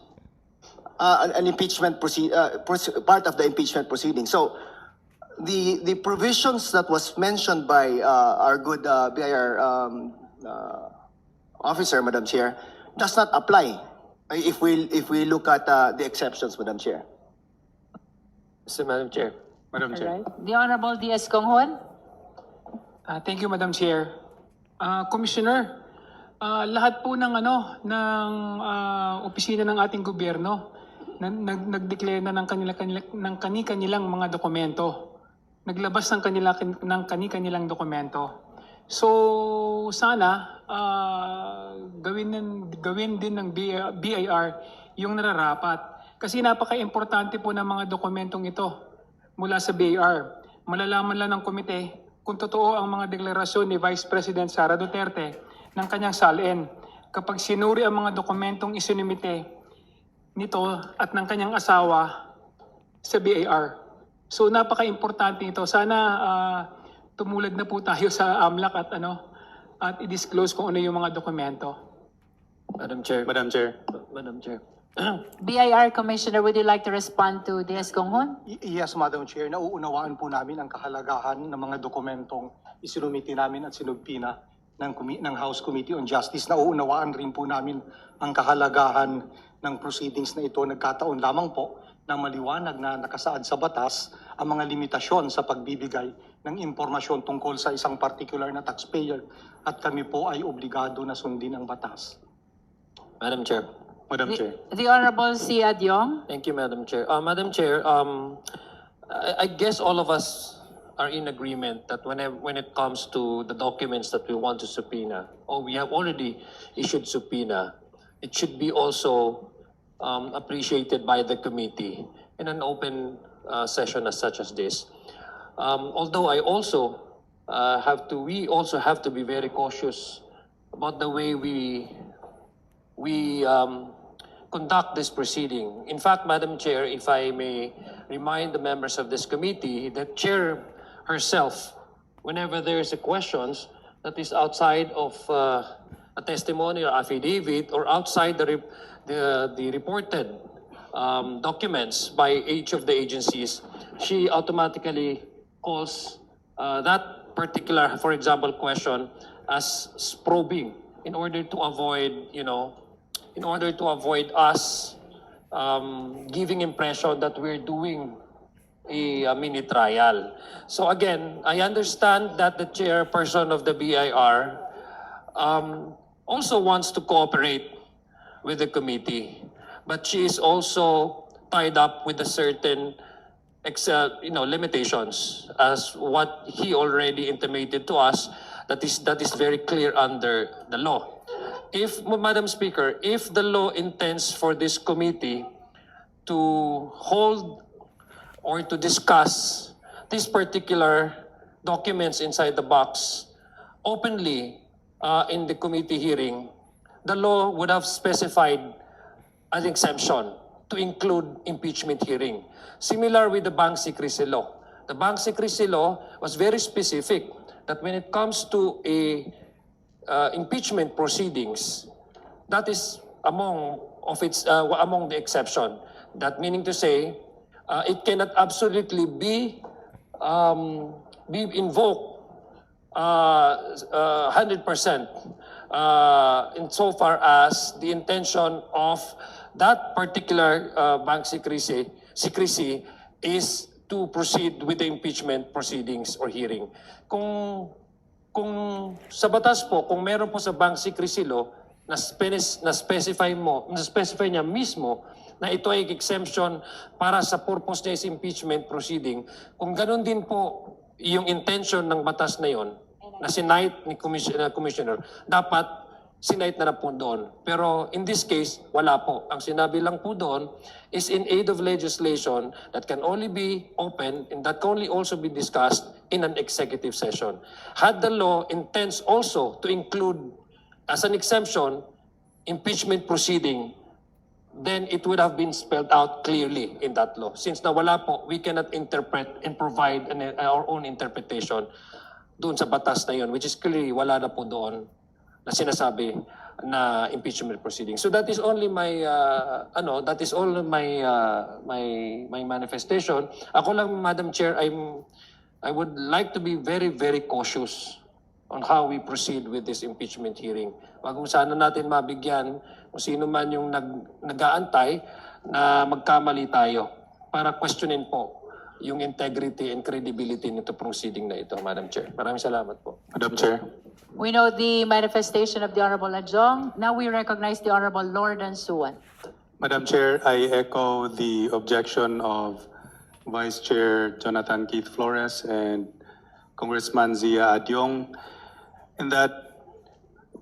an impeachment part of the impeachment proceeding. So the provisions that was mentioned by our good BIR officer, Madam Chair, does not apply if we look at the exceptions, Madam Chair. Madam Chair. Madam Chair. Alright. The Honorable Diaz Conghon. Thank you, Madam Chair. Commissioner, lahat po ng opisina ng ating gobyerno nag-declare na ng kani-kanilang mga dokumento. Naglabas ng kani-kanilang dokumento. So sana gawin din ng BIR yung nararapat. Kasi napaka-importante po ng mga dokumentong ito mula sa BIR. Malalaman lang ng komite kung totoo ang mga deklarasyon ni Vice President Sara Duterte ng kanyang salin kapag sinuri ang mga dokumentong isinumite nito at ng kanyang asawa sa BIR. So napaka-importante ito. Sana tumulad na po tayo sa AMLAC at i-disclose kung ano yung mga dokumento. Madam Chair. Madam Chair. Madam Chair. BIR Commissioner, would you like to respond to DS Konghon? Yes, Madam Chair, nauunawaan po namin ang kahalagahan ng mga dokumentong isinumiti namin at sinugpina ng House Committee on Justice. Nauunawaan rin po namin ang kahalagahan ng proceedings na ito. Nagkataon lamang po na maliwanag na nakasaad sa batas ang mga limitasyon sa pagbibigay ng impormasyon tungkol sa isang particular na taxpayer at kami po ay obligado na sundin ang batas. Madam Chair. Madam Chair. The Honorable Si Adyong. Thank you, Madam Chair. Madam Chair, I guess all of us are in agreement that when it comes to the documents that we want to subpoena, or we have already issued subpoena, it should be also appreciated by the committee in an open session as such as this. Although we also have to be very cautious about the way we conduct this proceeding. In fact, Madam Chair, if I may remind the members of this committee, the Chair herself, whenever there is a questions that is outside of a testimony or affidavit or outside the reported documents by each of the agencies, she automatically calls that particular, for example, question as probing in order to avoid, us giving impression that we're doing a mini trial. So again, I understand that the chairperson of the BIR also wants to cooperate with the committee, but she is also tied up with a certain limitations, as what he already intimated to us, that is very clear under the law. If, Madam Speaker, if the law intends for this committee to hold or to discuss these particular documents inside the box openly in the committee hearing, the law would have specified an exemption to include impeachment hearing. Similar with the Bank Secrecy Law. The Bank Secrecy Law was very specific that when it comes to impeachment proceedings, that is among the exception. That meaning to say, it cannot absolutely be invoked 100% insofar as the intention of that particular bank secrecy is to proceed with the impeachment proceedings or hearing. Kung sa batas po, kung meron po sa bank secrecy law na specify niya mismo na ito ay exemption para sa purpose niya is impeachment proceeding, kung ganun din po yung intention ng batas na yon na sinight ni Commissioner, dapat sinight na po doon. Pero in this case, wala po. Ang sinabi lang po doon is in aid of legislation that can only be open and that can only also be discussed in an executive session. Had the law intends also to include as an exemption impeachment proceeding, then it would have been spelled out clearly in that law. Since nawala po, we cannot interpret and provide our own interpretation doon sa batas na yun, which is clearly wala na po doon na sinasabi na impeachment proceeding. So that is only my my manifestation. Ako lang, Madam Chair, I would like to be very, very cautious on how we proceed with this impeachment hearing. Wag kung sana natin mabigyan kung sino man yung nag-aantay na magkamali tayo para questionin po yung integrity and credibility nito proceeding na ito, Madam Chair. Maraming salamat po. Madam Chair. We know the manifestation of the Honorable Adjong. Now we recognize the Honorable Lord and Suwan. Madam Chair, I echo the objection of Vice Chair Jonathan Keith Flores and Congressman Zia Adyong in that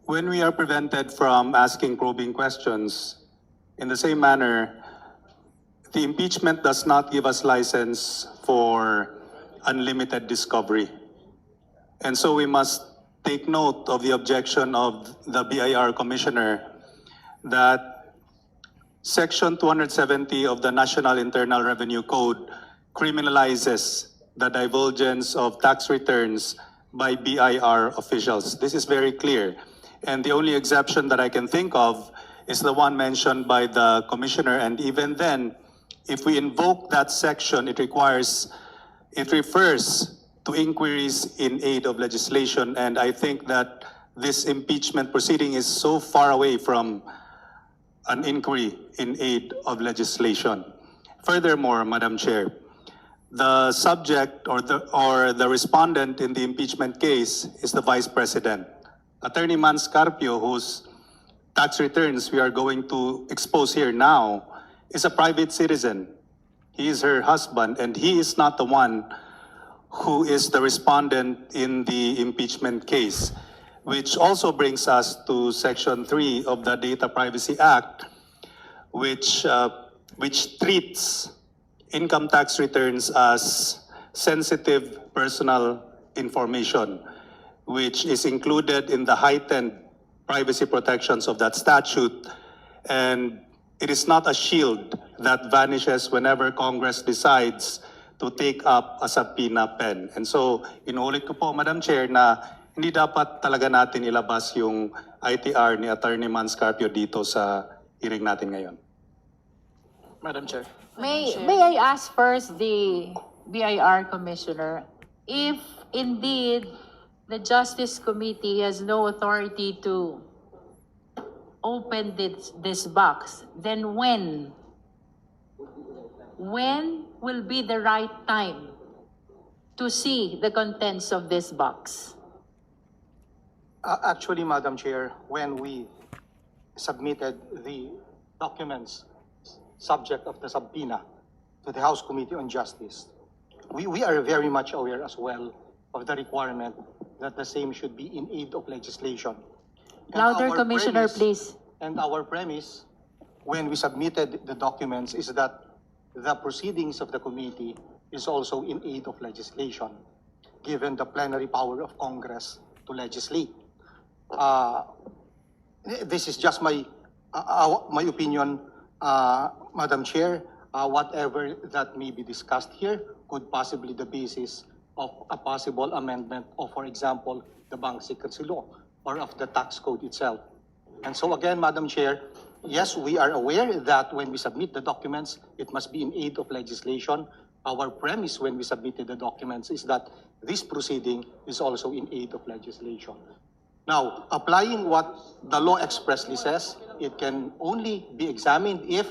when we are prevented from asking probing questions, in the same manner, the impeachment does not give us license for unlimited discovery. And so we must take note of the objection of the BIR Commissioner that Section 270 of the National Internal Revenue Code criminalizes the divulgence of tax returns by BIR officials. This is very clear. And the only exception that I can think of is the one mentioned by the commissioner. And even then, if we invoke that section, it refers to inquiries in aid of legislation. And I think that this impeachment proceeding is so far away from an inquiry in aid of legislation. Furthermore, Madam Chair, the subject or the respondent in the impeachment case is the Vice President. Attorney Manscarpio, whose tax returns we are going to expose here now, is a private citizen. He is her husband, and he is not the one who is the respondent in the impeachment case, which also brings us to Section 3 of the Data Privacy Act, which treats income tax returns as sensitive personal information, which is included in the heightened privacy protections of that statute. And it is not a shield that vanishes whenever Congress decides to take up a subpoena pen. And so, inuulit ko po, Madam Chair, na hindi dapat talaga natin ilabas yung ITR ni Attorney Manscarpio dito sa hearing natin ngayon. Madam Chair. May I ask first the BIR Commissioner, if indeed the Justice Committee has no authority to open this box, then when will be the right time to see the contents of this box? Actually, Madam Chair, when we submitted the documents subject of the subpoena to the House Committee on Justice, we are very much aware as well of the requirement that the same should be in aid of legislation. And Louder, our Commissioner, premise- please. And our premise, when we submitted the documents, is that the proceedings of the committee is also in aid of legislation, given the plenary power of Congress to legislate. This is just my opinion, Madam Chair. Whatever that may be discussed here could possibly be the basis of a possible amendment of, for example, the Bank Secrecy Law or of the tax code itself. And so again, Madam Chair, yes, we are aware that when we submit the documents, it must be in aid of legislation. Our premise when we submitted the documents is that this proceeding is also in aid of legislation. Now, applying what the law expressly says, it can only be examined if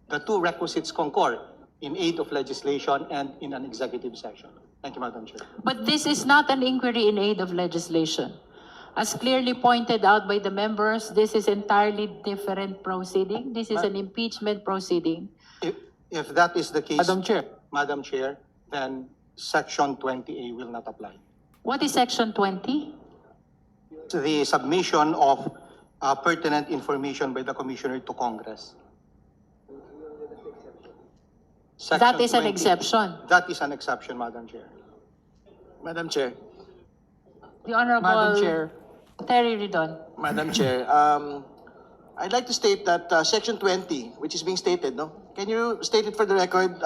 the two requisites concord in aid of legislation and in an executive session. Thank you, Madam Chair. But this is not an inquiry in aid of legislation. As clearly pointed out by the members, this is entirely different proceeding. This is an impeachment proceeding. If that is the case, Madam Chair, then Section 20A will not apply. What is Section 20? The submission of pertinent information by the Commissioner to Congress. That is an 20. exception. That is an exception, Madam Chair. Madam Chair. The Honorable Madam Chair. Terry Ridon. Madam Chair, I'd like to state that Section 20, which is being stated, no? Can you state it for the record,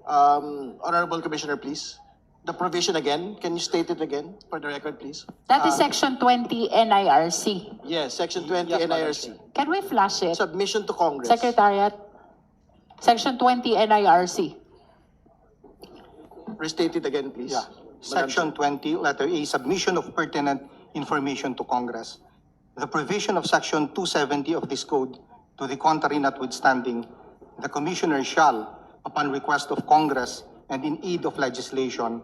Honorable Commissioner, please? The provision again, can you state it again for the record, please? That is Section 20 NIRC. Yes, Section 20 Yes, Madam NIRC. Chair. Can we flash it? Submission to Congress. Secretariat. Section 20 NIRC. Restate it again, please. Yeah. Madam Section 20, letter A, submission of pertinent information to Congress. The provision of Section 270 of this code, to the contrary notwithstanding, the Commissioner shall, upon request of Congress and in aid of legislation,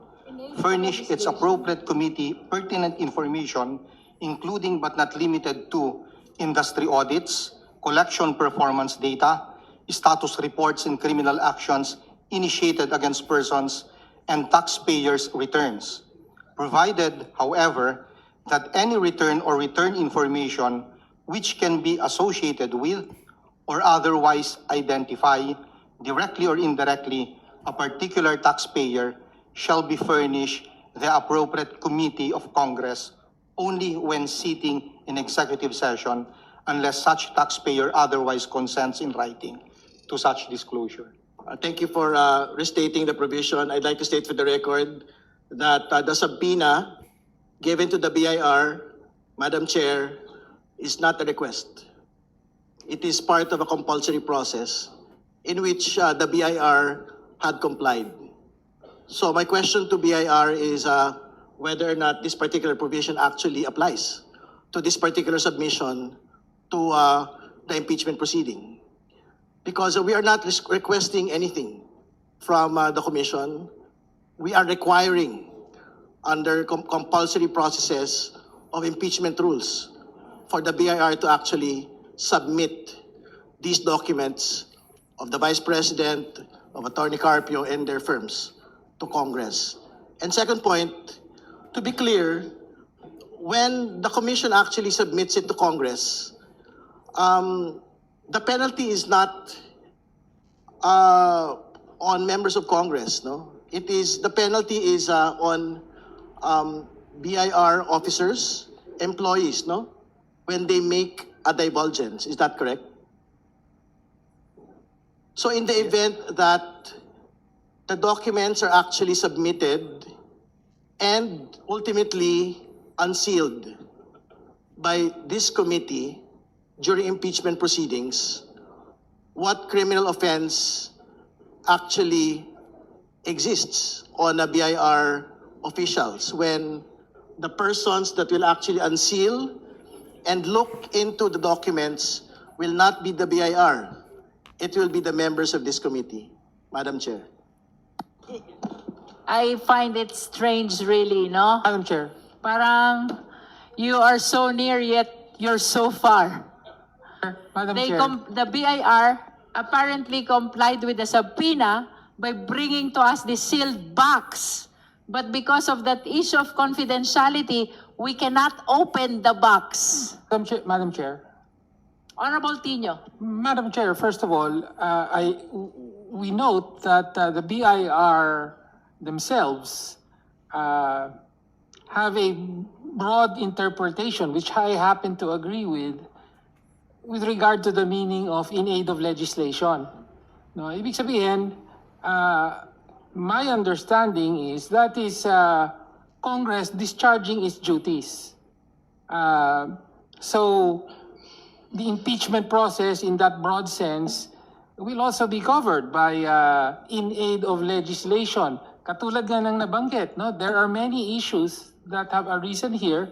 furnish its appropriate committee pertinent information, including but not limited to industry audits, collection performance data, status reports in criminal actions initiated against persons, and taxpayers' returns, provided, however, that any return or return information which can be associated with or otherwise identify, directly or indirectly, a particular taxpayer shall be furnished the appropriate committee of Congress only when sitting in executive session, unless such taxpayer otherwise consents in writing to such disclosure. Thank you for restating the provision. I'd like to state for the record that the subpoena given to the BIR, Madam Chair, is not a request. It is part of a compulsory process in which the BIR had complied. So my question to BIR is whether or not this particular provision actually applies to this particular submission to the impeachment proceeding. Because we are not requesting anything from the Commission. We are requiring under compulsory processes of impeachment rules for the BIR to actually submit these documents of the Vice President, of Attorney Carpio and their firms to Congress. And second point, to be clear, when the Commission actually submits it to Congress, the penalty is not on members of Congress, no? The penalty is on BIR officers, employees, no? When they make a divulgence, is that correct? So in the event that the documents are actually submitted and ultimately unsealed by this committee during impeachment proceedings, what criminal offense actually exists on a BIR officials when the persons that will actually unseal and look into the documents will not be the BIR. It will be the members of this committee. Madam Chair. I find it strange really, no? Madam Chair. Parang you are so near yet you're so far. Madam Chair. The BIR apparently complied with the subpoena by bringing to us the sealed box. But because of that issue of confidentiality, we cannot open the box. Madam Chair. Honorable Tino. Madam Chair, first of all, we note that the BIR themselves have a broad interpretation, which I happen to agree with regard to the meaning of in aid of legislation. No, ibig sabihin, my understanding is that is Congress discharging its duties. So the impeachment process in that broad sense will also be covered by in aid of legislation. Katulad nga ng nabanggit, no? There are many issues that have arisen here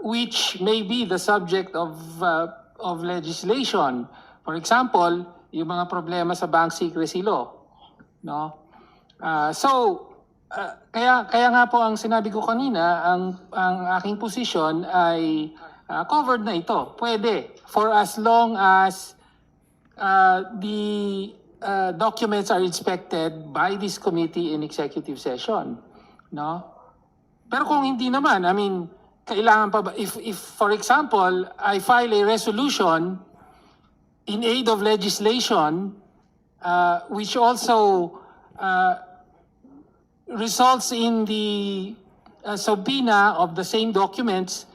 which may be the subject of legislation. For example, yung mga problema sa bank secrecy law, no? Kaya nga po ang sinabi ko kanina, ang aking posisyon ay covered na ito. Pwede for as long as the documents are inspected by this committee in executive session, no? Pero kung hindi naman, I mean, kailangan pa ba, if for example, I file a resolution in aid of legislation, which also results in the subpoena of the same documents,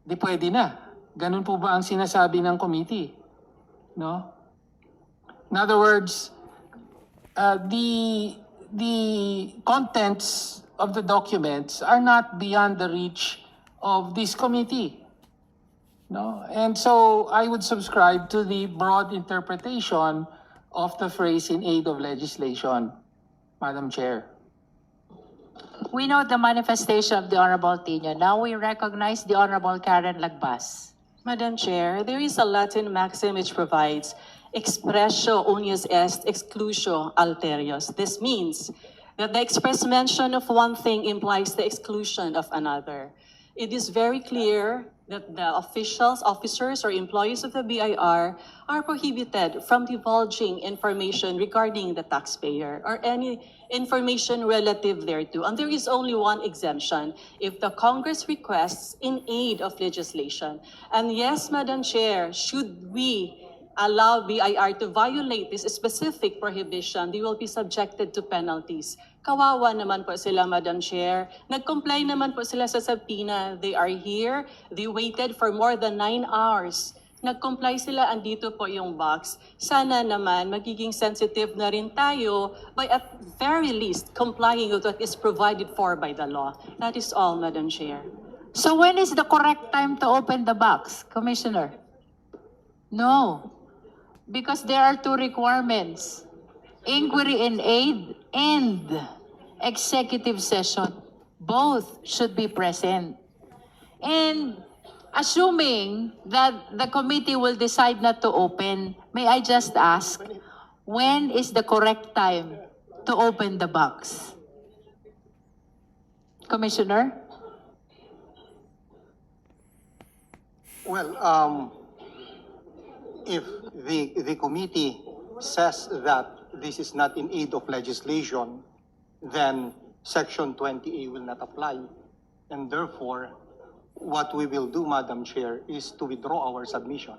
di pwede na. Ganun po ba ang sinasabi ng committee? No? In other words, the contents of the documents are not beyond the reach of this committee. No? And so I would subscribe to the broad interpretation of the phrase in aid of legislation, Madam Chair. We know the manifestation of the Honorable Tino. Now we recognize the Honorable Karen Lagbas. Madam Chair, there is a Latin maxim which provides expressio unius est exclusio alterius. This means that the express mention of one thing implies the exclusion of another. It is very clear that the officers, or employees of the BIR are prohibited from divulging information regarding the taxpayer or any information relative thereto. And there is only one exemption, if the Congress requests in aid of legislation. And yes, Madam Chair, should we allow BIR to violate this specific prohibition, they will be subjected to penalties. Kawawa naman po sila, Madam Chair. Nag-comply naman po sila sa subpoena. They are here. They waited for more than 9 hours Nag-comply sila, andito po yung box. Sana naman magiging sensitive na rin tayo by at very least complying with what is provided for by the law. That is all, Madam Chair. So when is the correct time to open the box, Commissioner? No, because there are two requirements. Inquiry and aid and executive session. Both should be present. And assuming that the committee will decide not to open, may I just ask, when is the correct time to open the box? Commissioner? Well, if the committee says that this is not in aid of legislation, then Section 20A will not apply. And therefore, what we will do, Madam Chair, is to withdraw our submission.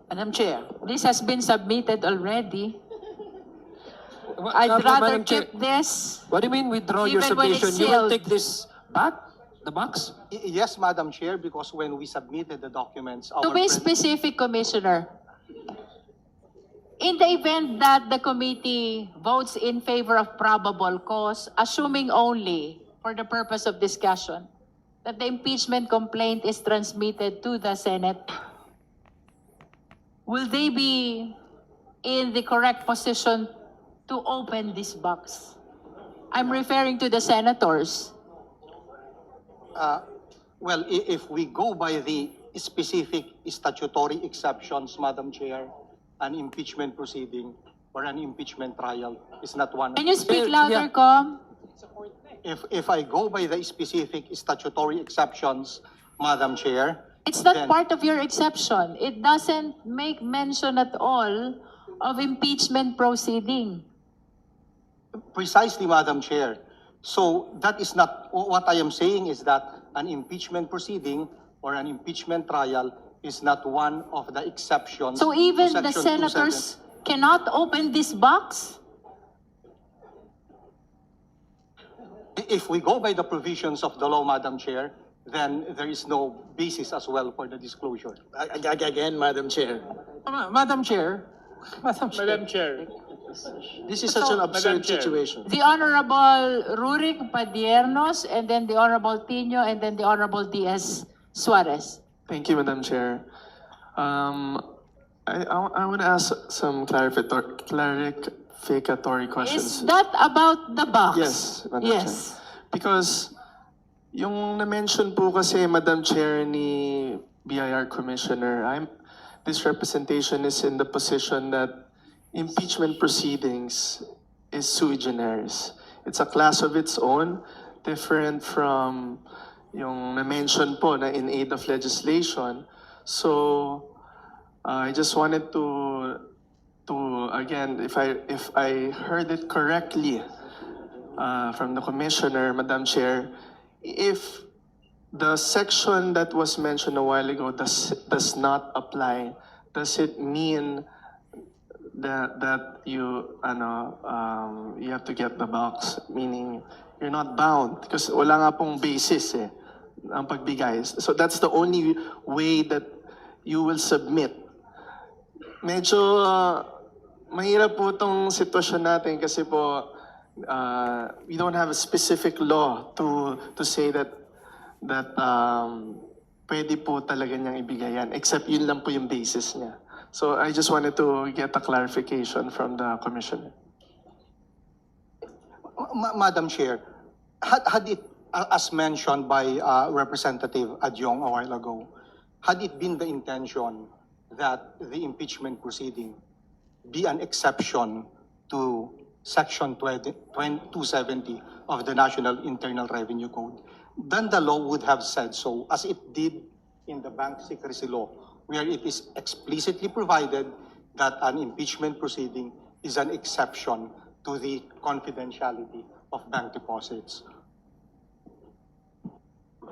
Madam Chair, this has been submitted already. I'd rather Madam Chair, keep this. What do you mean withdraw your Even when it's submission? You will sealed. take this back, the box? Yes, Madam Chair, because when we submitted the documents, To be specific, Commissioner, in the event that the committee votes in favor of probable cause, assuming only for the purpose of discussion that the impeachment complaint is transmitted to the Senate, will they be in the correct position to open this box? I'm referring to the senators. Well, if we go by the specific statutory exceptions, Madam Chair, an impeachment proceeding or an impeachment trial is not one. Can you speak louder, Yeah. Com? If I go by the specific statutory exceptions, Madam Chair, It's not then- part of your exception. It doesn't make mention at all of impeachment proceeding. Precisely, Madam Chair. So that is not, what I am saying is that an impeachment proceeding or an impeachment trial is not one of the exceptions. So to even the Section 270. senators cannot open this box? If we go by the provisions of the law, Madam Chair, then there is no basis as well for the disclosure. Again, Madam Chair, Madam Chair, Madam Chair, this is such an Madam absurd Chair. situation. The Honorable Rurik Padiernos, and then the Honorable Tino, and then the Honorable D.S. Suarez. Thank you, Madam Chair. I want to ask some clarificatory questions. Is that about the box? Yes, Madam Yes. Chair. Because yung na-mention po kasi, Madam Chair, ni BIR Commissioner, this representation is in the position that impeachment proceedings is sui generis. It's a class of its own, different from yung na-mention po na in aid of legislation. So, I just wanted to again, if I heard it correctly from the Commissioner, Madam Chair, if the section that was mentioned a while ago does not apply, does it mean that you you have to get the box, meaning you're not bound because wala nga pong basis ang pagbigay. So that's the only way that you will submit. Medyo mahirap po tong sitwasyon natin kasi po we don't have a specific law to say that pwede po talaga niyang ibigay yan, except yun lang po yung basis niya. So I just wanted to get a clarification from the Commissioner. Madam Chair, had it, as mentioned by Representative Adyong a while ago, had it been the intention that the impeachment proceeding be an exception to Section 270 of the National Internal Revenue Code, then the law would have said so, as it did in the Bank Secrecy Law, where it is explicitly provided that an impeachment proceeding is an exception to the confidentiality of bank deposits.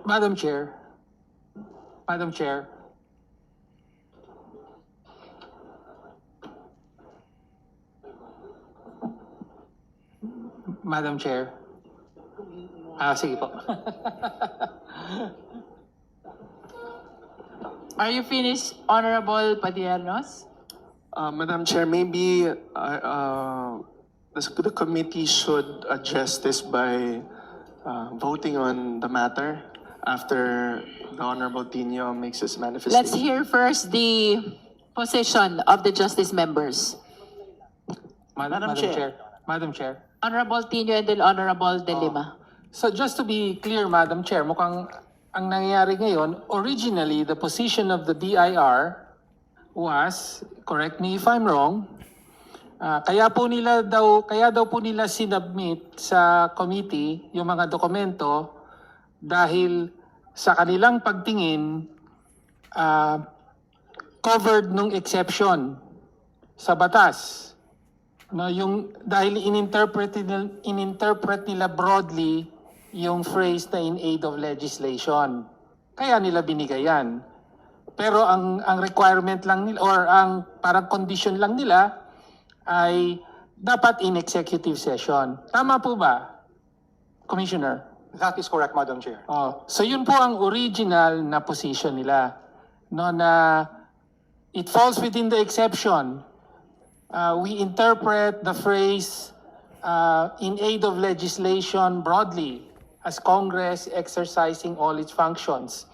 Madam Chair. Madam Chair. Madam Chair. Sige po. Are you finished, Honorable Padiernos? Madam Chair, maybe the committee should address this by voting on the matter after the Honorable Tino makes his manifestation. Let's hear first the position of the Justice members. Madam Chair. Madam Chair. Honorable Tino and then Honorable De Lima. So just to be clear, Madam Chair, mukhang ang nangyayari ngayon, originally, the position of the BIR was, correct me if I'm wrong, kaya daw po nila sinubmit sa committee yung mga dokumento dahil sa kanilang pagtingin, covered nung exception sa batas. No, dahil ininterpret nila broadly yung phrase na in aid of legislation. Kaya nila binigayan. Pero ang requirement lang nila or ang parang condition lang nila ay dapat in executive session. Tama po ba, Commissioner? That is correct, Madam Chair. So yun po ang original na position nila. No, na it falls within the exception. We interpret the phrase in aid of legislation broadly as Congress exercising all its functions.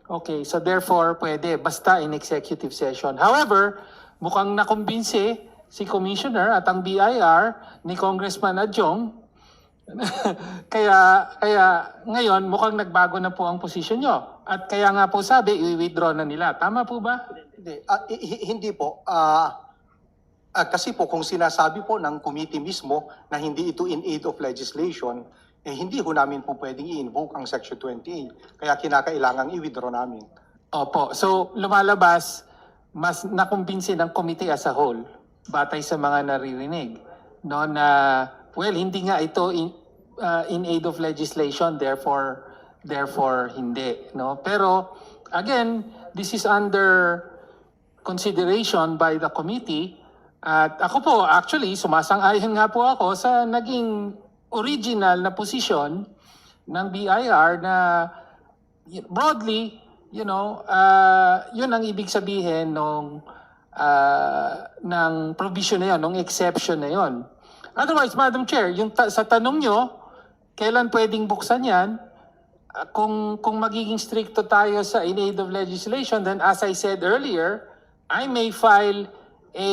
Okay, so therefore, pwede, basta in executive session. However, mukhang nakumbinsi si Commissioner at ang BIR ni Congressman Adjong. kaya ngayon, mukhang nagbago na po ang posisyon nyo. At kaya nga po sabi, i-withdraw na nila. Tama po ba? Hindi po. Kasi po kung sinasabi po ng committee mismo na hindi ito in aid of legislation, hindi ho namin po pwedeng i-invoke ang Section 28. Kaya kinakailangang i-withdraw namin. Opo. So lumalabas, mas nakumbinsi ng committee as a whole, batay sa mga naririnig. No, na, well, hindi nga ito in aid of legislation, therefore hindi. No? Pero again, this is under consideration by the committee. At ako po, actually, sumasang-ayon nga po ako sa naging original na posisyon ng BIR na broadly, yun ang ibig sabihin ng provision na yun, ng exception na yun. Otherwise, Madam Chair, sa tanong nyo, kailan pwedeng buksan yan? Kung magiging stricto tayo sa in aid of legislation, then as I said earlier, I may file a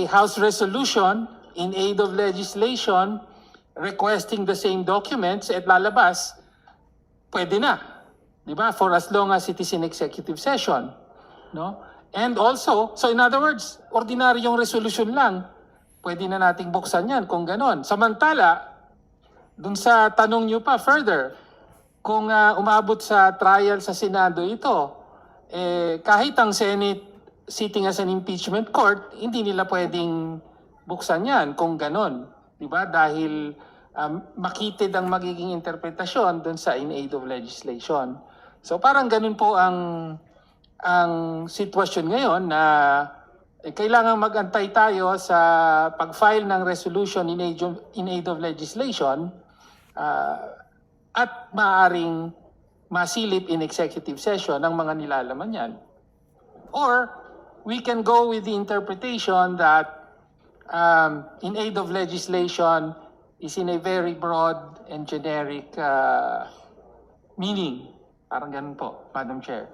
House resolution in aid of legislation requesting the same documents at lalabas, pwede na. Di ba? For as long as it is in executive session. No? And also, so in other words, ordinaryong resolution lang, pwede na nating buksan yan kung ganon. Samantala, dun sa tanong nyo pa further, kung umabot sa trial sa Senado ito, kahit ang Senate sitting as an impeachment court, hindi nila pwedeng buksan yan kung ganon. Diba? Dahil makitid ang magiging interpretasyon dun sa in aid of legislation. So parang ganun po ang sitwasyon ngayon na kailangan mag-antay tayo sa pag-file ng resolution in aid of legislation at maaaring masilip in executive session ang mga nilalaman yan. Or we can go with the interpretation that in aid of legislation is in a very broad and generic meaning. Parang ganun po, Madam Chair.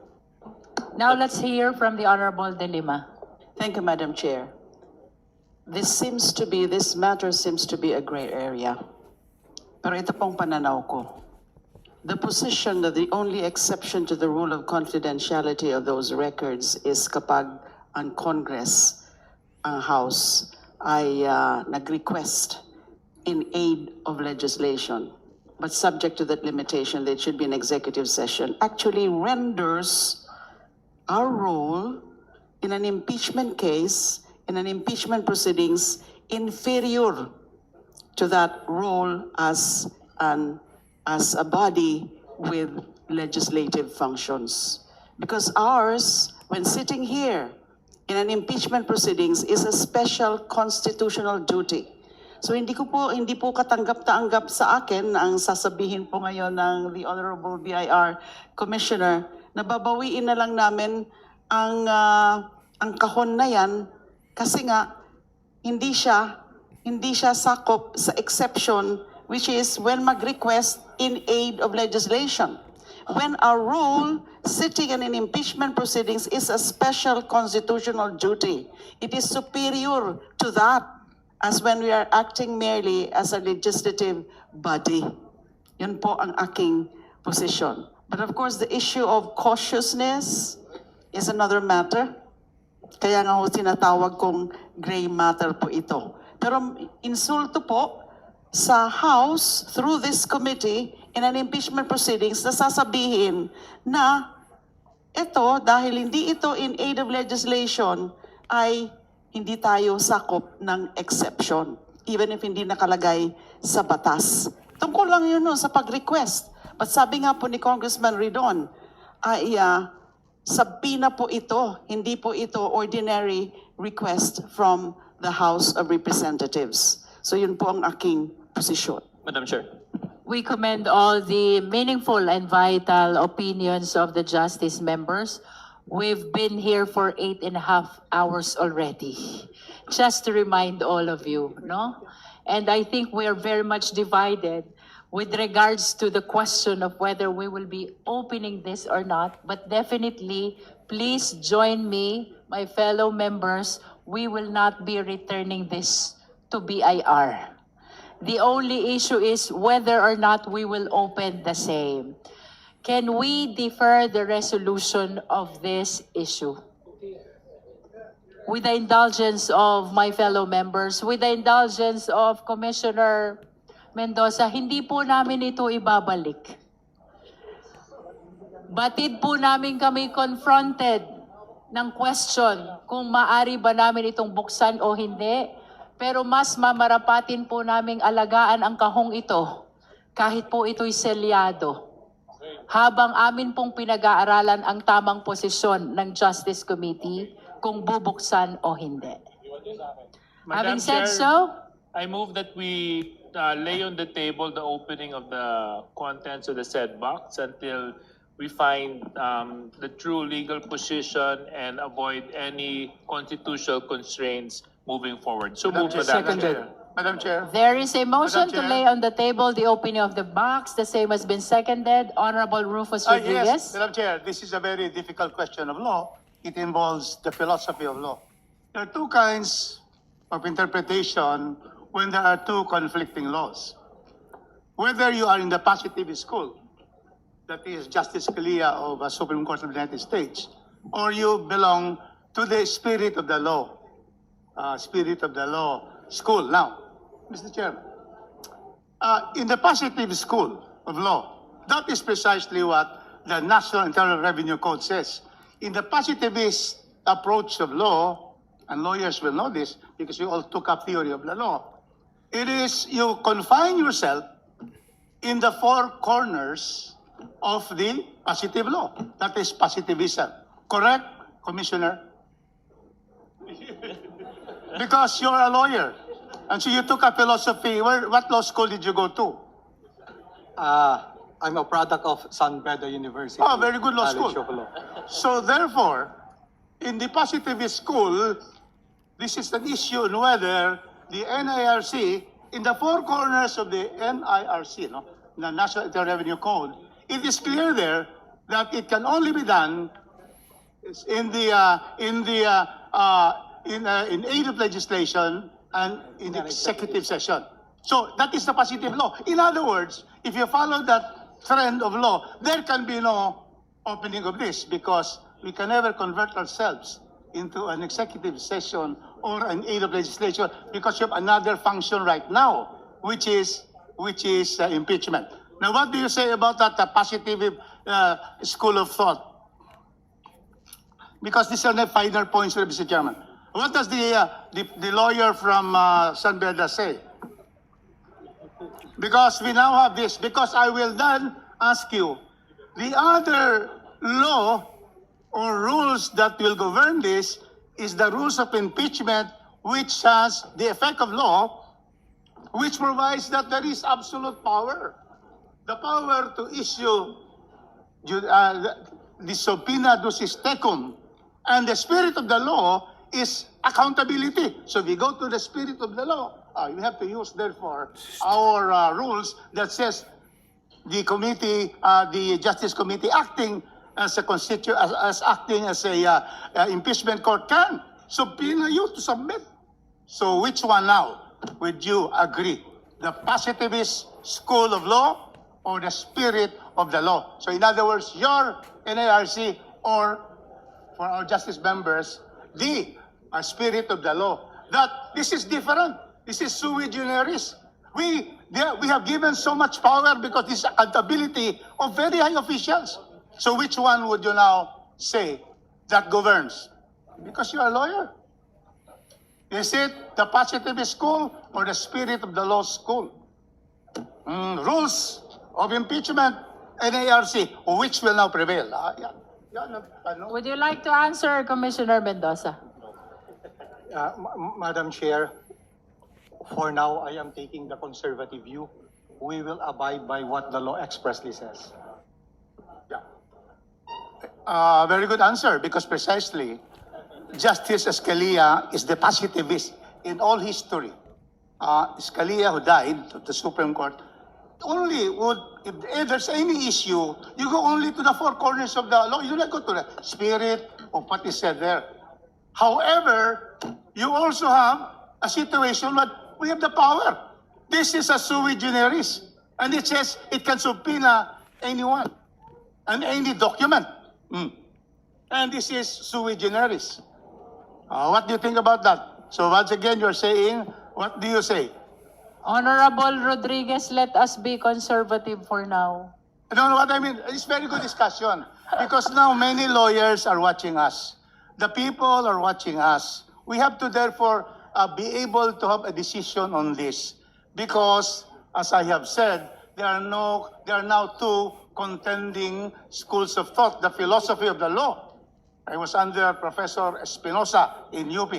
Now let's hear from the Honorable De Lima. Thank you, Madam Chair. This matter seems to be a gray area. Pero ito pong pananaw ko. The position that the only exception to the rule of confidentiality of those records is kapag ang Congress, ang House, ay nag-request in aid of legislation, but subject to that limitation that it should be an executive session, actually renders our role in an impeachment case, in an impeachment proceedings, inferior to that role as a body with legislative functions. Because ours, when sitting here in an impeachment proceedings, is a special constitutional duty. So hindi po katanggap-tanggap sa akin ang sasabihin po ngayon ng the Honorable BIR Commissioner nababawiin na lang namin ang kahon na yan kasi nga hindi siya sakop sa exception, which is when mag-request in aid of legislation. When our role sitting in an impeachment proceedings is a special constitutional duty. It is superior to that as when we are acting merely as a legislative body. Yun po ang aking position. But of course, the issue of cautiousness is another matter. Kaya nga ho tinatawag kong gray matter po ito. Pero insulto po sa House through this committee in an impeachment proceedings na sasabihin na ito, dahil hindi ito in aid of legislation, ay hindi tayo sakop ng exception, even if hindi nakalagay sa batas. Tungkol lang yun no, sa pag-request. But sabi nga po ni Congressman Ridon, ay sabina po ito, hindi po ito ordinary request from the House of Representatives. So yun po ang aking posisyon. Madam Chair. We commend all the meaningful and vital opinions of the Justice members. We've been here for 8.5 hours already. Just to remind all of you, no? And I think we are very much divided with regards to the question of whether we will be opening this or not. But definitely, please join me, my fellow members. We will not be returning this to BIR. The only issue is whether or not we will open the same. Can we defer the resolution of this issue? With the indulgence of my fellow members, with the indulgence of Commissioner Mendoza, hindi po namin ito ibabalik. Batid po namin kami confronted ng question kung maari ba namin itong buksan o hindi. Pero mas mamarapatin po naming alagaan ang kahong ito kahit po ito'y selyado. Habang amin pong pinag-aaralan ang tamang posisyon ng Justice Committee kung bubuksan o hindi. Madam Having said Chair, so, I move that we lay on the table the opening of the contents of the said box until we find the true legal position and avoid any constitutional constraints moving forward. So move, Madam Chair. Madam Chair. there is a motion to Chair. lay on the table the opening of the box. The same has been seconded. Honorable Rufus Rodriguez. Yes, Madam Chair, this is a very difficult question of law. It involves the philosophy of law. There are two kinds of interpretation when there are two conflicting laws. Whether you are in the positive school, that is Justice Scalia of the Supreme Court of the United States, or you belong to the spirit of the law school. Now, Mr. Chairman, in the positive school of law, that is precisely what the National Internal Revenue Code says. In the positivist approach of law, and lawyers will know this because you all took up theory of the law, it is you confine yourself in the four corners of the positive law. That is positivism. Correct, Commissioner? Because you're a lawyer. And so you took a philosophy. What law school did you go to? I'm a product of San Beda University. Oh, very good law College school. of Law. So therefore, in the positivist school, this is an issue on whether the NIRC, in the four corners of the NIRC, the National Internal Revenue Code, it is clear there that it can only be done in aid of legislation and in the executive session. So that is the positive law. In other words, if you follow that trend of law, there can be no opening of this because we can never convert ourselves into an executive session or an aid of legislation because you have another function right now, which is impeachment. Now, what do you say about that positive school of thought? Because these are the finer points, Mr. Chairman. What does the lawyer from San Beda say? Because we now have this. Because I will then ask you, the other law or rules that will govern this is the rules of impeachment, which has the effect of law, which provides that there is absolute power. The power to issue the subpoena is taken. And the spirit of the law is accountability. So we go to the spirit of the law. We have to use, therefore, our rules that says the committee, the Justice Committee acting as a acting as a impeachment court can subpoena you to submit. So which one now would you agree? The positivist school of law or the spirit of the law? So in other words, your NARC or for our justice members, the spirit of the law. That this is different. This is sui generis. We have given so much power because this is accountability of very high officials. So which one would you now say that governs? Because you are a lawyer. Is it the positivist school or the spirit of the law school? Rules of impeachment, NARC, which will now prevail? Would you like to answer, Commissioner Mendoza? Madam Chair, for now, I am taking the conservative view. We will abide by what the law expressly says. Very good answer, because precisely, Justice Scalia is the positivist in all history. Scalia, who died of the Supreme Court, only would, if there's any issue, you go only to the four corners of the law. You do not go to the spirit of what is said there. However, you also have a situation where we have the power. This is a sui generis. And it says it can subpoena anyone and any document. And this is sui generis. What do you think about that? So once again, you're saying, what do you say? Honorable Rodriguez, let us be conservative for now. No, what I mean, it's very good discussion. Because now many lawyers are watching us. The people are watching us. We have to therefore be able to have a decision on this. Because, as I have said, there are now two contending schools of thought, the philosophy of the law. I was under Professor Espinosa in UP,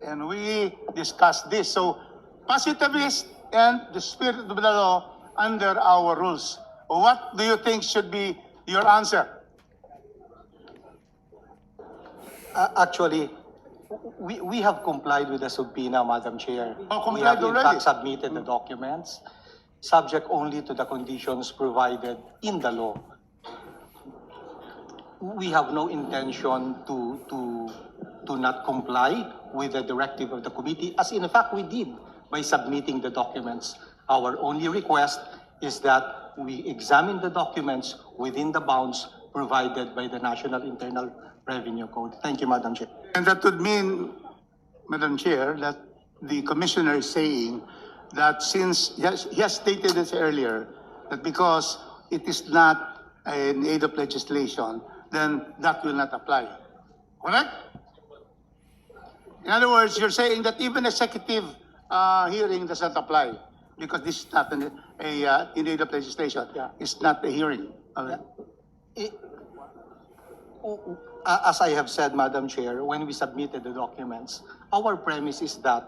and we discussed this. So, positivist and the spirit of the law under our rules. What do you think should be your answer? Actually, we have complied with the subpoena, Madam Chair. Oh, We complied have in already? fact submitted the documents, subject only to the conditions provided in the law. We have no intention to not comply with the directive of the committee, as in fact we did by submitting the documents. Our only request is that we examine the documents within the bounds provided by the National Internal Revenue Code. Thank you, Madam Chair. And that would mean, Madam Chair, that the commissioner is saying that since he has stated this earlier, that because it is not an aid of legislation, then that will not apply. Correct? In other words, you're saying that even executive hearing does not apply because this is not in aid of legislation. Yeah. It's not a hearing. Okay. As I have said, Madam Chair, when we submitted the documents, our premise is that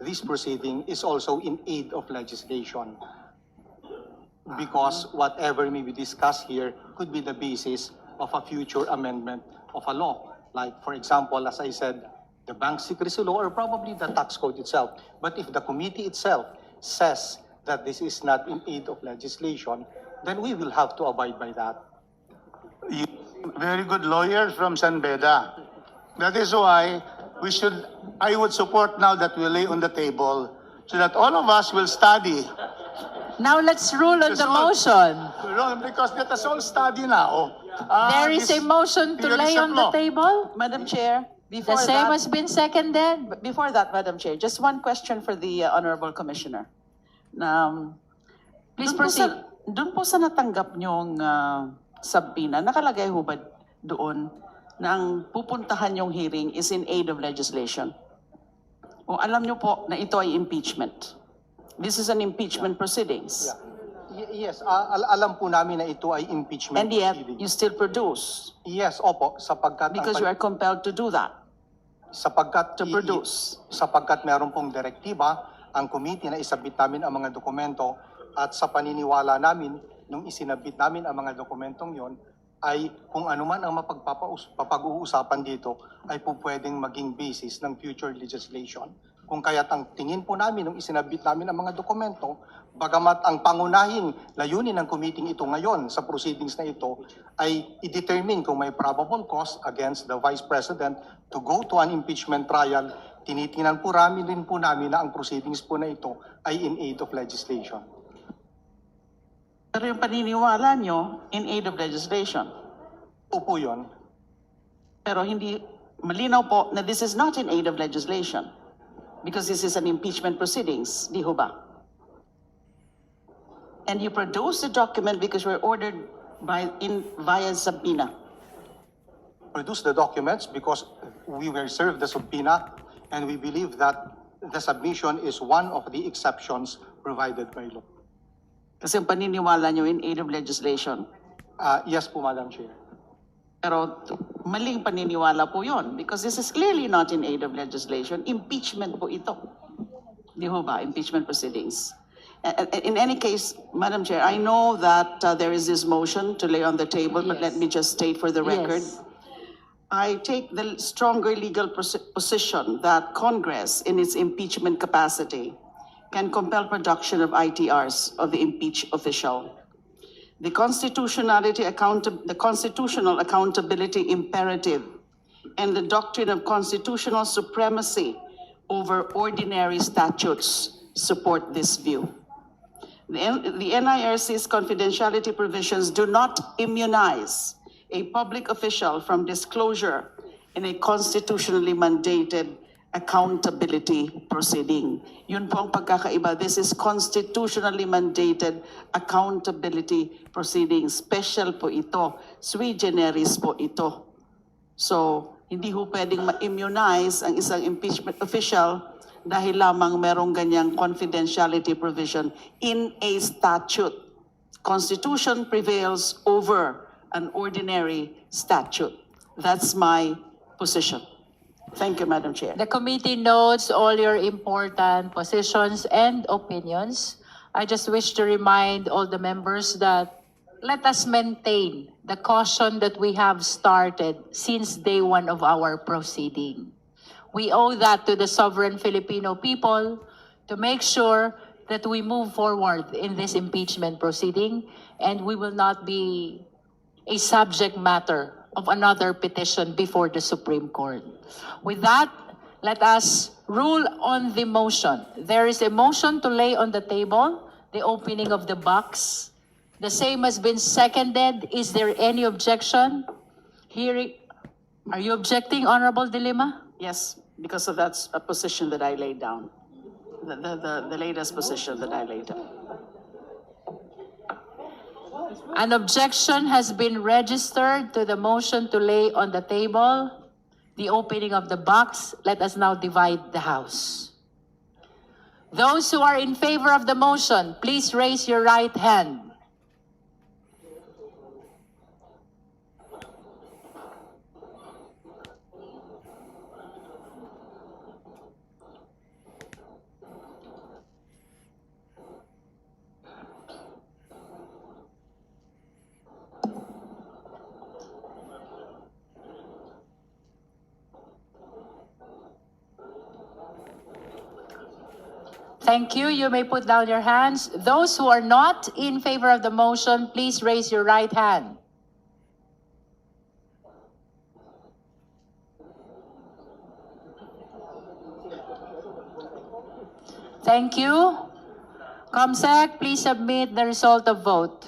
this proceeding is also in aid of legislation, because whatever may be discussed here could be the basis of a future amendment of a law. Like, for example, as I said, the bank secrecy law or probably the tax code itself. But if the committee itself says that this is not in aid of legislation, then we will have to abide by that. Very good lawyers from San Beda. That is why I would support now that we lay on the table so that all of us will study. Now let's rule on the motion. Because let us all study now. There is a motion to lay on the table. Madam Chair, The before same that, has been seconded. before that, Madam Chair, just one question for the Honorable Commissioner. Please Doon po proceed. Doon po sa natanggap niyong subpoena, nakalagay ho ba doon na ang pupuntahan yung hearing is in aid of legislation? O alam niyo po na ito ay impeachment? This is an impeachment proceedings. Yes, alam po namin na ito ay impeachment And yet, proceeding. you still produce Yes, opo, sapagkat because you are compelled to do that, sapagkat to produce. sapagkat meron pong direktiba ang committee na isabit namin ang mga dokumento, at sa paniniwala namin nung isinabit namin ang mga dokumentong yon ay kung ano man ang mapag-uusapan dito ay po pwedeng maging basis ng future legislation. Kung kaya't ang tingin po namin nung isinabit namin ang mga dokumento, bagamat ang pangunahing layunin ng committee ito ngayon sa proceedings na ito ay i-determine kung may probable cause against the Vice President to go to an impeachment trial, tinitingnan po rin po namin na ang proceedings po na ito ay in aid of legislation. Pero yung paniniwala nyo, in aid of legislation. Opo yun. Pero hindi, malinaw po na this is not in aid of legislation. Because this is an impeachment proceedings, di ho ba? And you produce the document because we're ordered via subpoena. Produce the documents because we were served the subpoena and we believe that the submission is one of the exceptions provided by law. Kasi ang paniniwala nyo in aid of legislation. Yes po, Madam Chair. Pero maling paniniwala po yon because this is clearly not in aid of legislation. Impeachment po ito. Di ho ba? Impeachment proceedings. In any case, Madam Chair, I know that there is this motion to lay on the table, but let me just state for the record. Yes. I take the stronger legal position that Congress, in its impeachment capacity, can compel production of ITRs of the impeached official. The constitutional accountability imperative and the doctrine of constitutional supremacy over ordinary statutes support this view. The NIRC's confidentiality provisions do not immunize a public official from disclosure in a constitutionally mandated accountability proceeding. Yun po ang pagkakaiba. This is constitutionally mandated accountability proceeding. Special po ito. Sui generis po ito. So, hindi ho pwedeng ma-immunize ang isang impeachment official dahil lamang merong ganyang confidentiality provision in a statute. Constitution prevails over an ordinary statute. That's my position. Thank you, Madam Chair. The committee notes all your important positions and opinions. I just wish to remind all the members that let us maintain the caution that we have started since day one of our proceeding. We owe that to the sovereign Filipino people to make sure that we move forward in this impeachment proceeding and we will not be a subject matter of another petition before the Supreme Court. With that, let us rule on the motion. There is a motion to lay on the table the opening of the box. The same has been seconded. Is there any objection? Are you objecting, Honorable De Lima? Yes, because of that's a position that I laid down. The latest position that I laid down. An objection has been registered to the motion to lay on the table the opening of the box. Let us now divide the House. Those who are in favor of the motion, please raise your right hand. Thank you. You may put down your hands. Those who are not in favor of the motion, please raise your right hand. Thank you. Comsec, please submit the result of vote.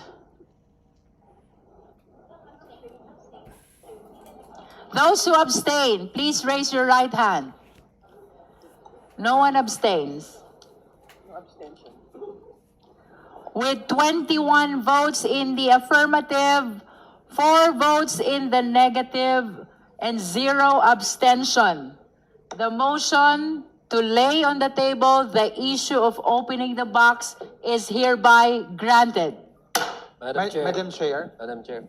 Those who abstain, please raise your right hand. No one abstains. With 21 votes in the affirmative, 4 votes in the negative, and 0 abstention, the motion to lay on the table the issue of opening the box is hereby granted. Madam Chair. Madam Chair. Madam Chair.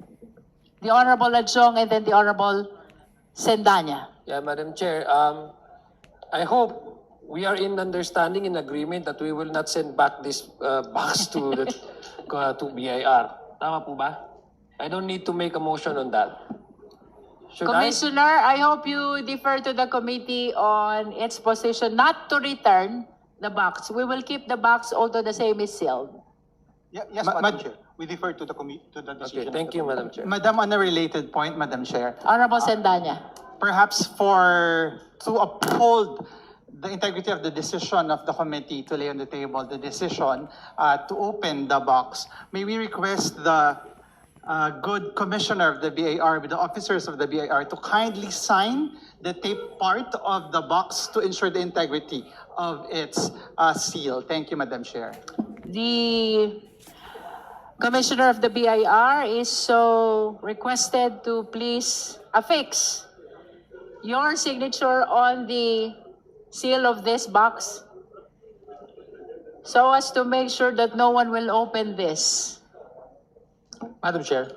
The Honorable Adjong and then the Honorable Sendanya. Yeah, Madam Chair, I hope we are in understanding and agreement that we will not send back this box to the to BIR. Tama po ba? I don't need to make a motion on that. Should I? Commissioner, I hope you defer to the committee on its position not to return the box. We will keep the box although the same is sealed. Yes, Madam Chair. We defer to the Okay, decision. thank you, Madam Chair. Madam, on a related point, Madam Chair, Honorable Sendanya. perhaps to uphold the integrity of the decision of the committee to lay on the table the decision to open the box, may we request the good commissioner of the BIR with the officers of the BIR to kindly sign the tape part of the box to ensure the integrity of its seal. Thank you, Madam Chair. The Commissioner of the BIR is so requested to please affix your signature on the seal of this box so as to make sure that no one will open this. Madam Chair.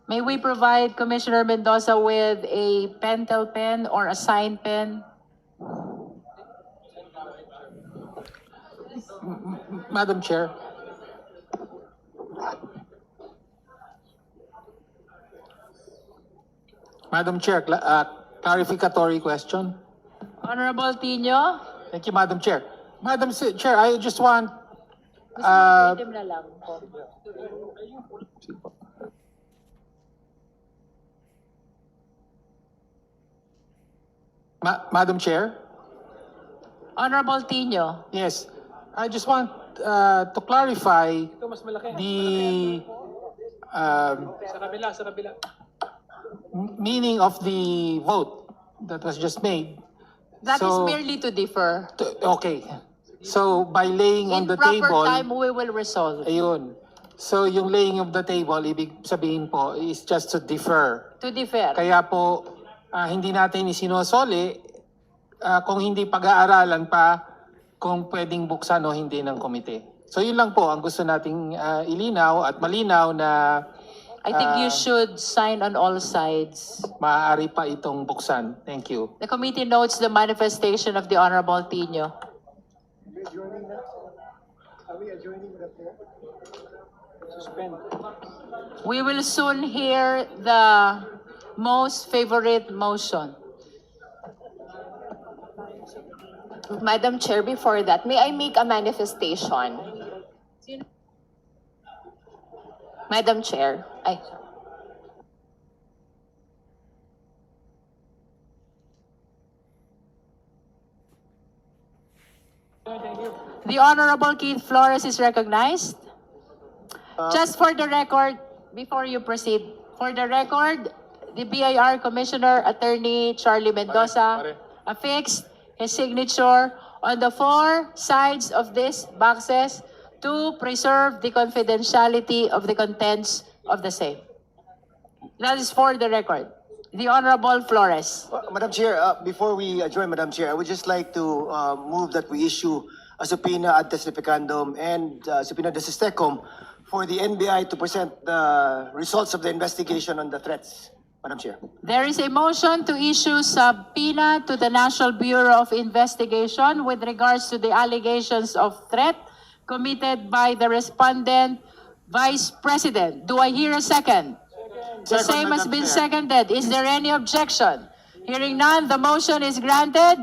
May we provide Commissioner Mendoza with a pentel pen or a sign pen? Madam Chair. Madam Chair, clarificatory question. Honorable Tino? Thank you, Madam Chair. Madam Chair, I just want, Item na lang po. Madam Chair, Honorable Tino? yes, I just want to clarify the meaning of the vote that was just made. That is So- merely to differ. Okay, so by laying on In the proper table, time, we will resolve. ayun. So yung laying of the table, ibig sabihin po, is just to defer. To differ. Kaya po, hindi natin isinosoli kung hindi pag-aaralan pa kung pwedeng buksan o hindi ng komite. So yun lang po ang gusto nating ilinaw at malinaw na I think you should sign on all sides. maaari pa itong buksan. Thank you. The committee notes the manifestation of the Honorable Tino. We will soon hear the most favorite motion. Madam Chair, before that, may I make a manifestation? Madam Chair, The Honorable Keith Flores is recognized. Just for the record, before you proceed, for the record, the BIR Commissioner Attorney Charlie Mendoza affixed his signature on the four sides of these boxes to preserve the confidentiality of the contents of the same. That is for the record. The Honorable Flores. Madam Chair, before we adjourn, Madam Chair, I would just like to move that we issue a subpoena ad testificandum and subpoena de sistecum for the NBI to present the results of the investigation on the threats. Madam Chair. There is a motion to issue subpoena to the National Bureau of Investigation with regards to the allegations of threat committed by the respondent Vice President. Do I hear a second? The Second, same has Madam been Chair. seconded. Is there any objection? Hearing none, the motion is granted.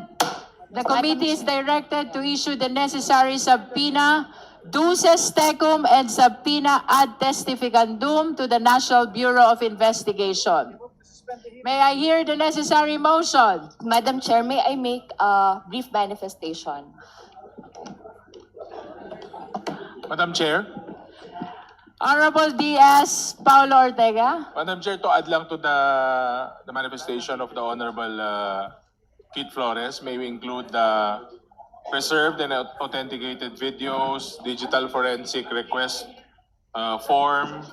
The committee is directed to issue the necessary subpoena, duces tecum, and subpoena ad testificandum to the National Bureau of Investigation. May I hear the necessary motion? Madam Chair, may I make a brief manifestation? Madam Chair, Honorable D.S. Paulo Ortega. Madam Chair, to add lang to the manifestation of the Honorable Keith Flores, may we include the preserved and authenticated videos, digital forensic request form,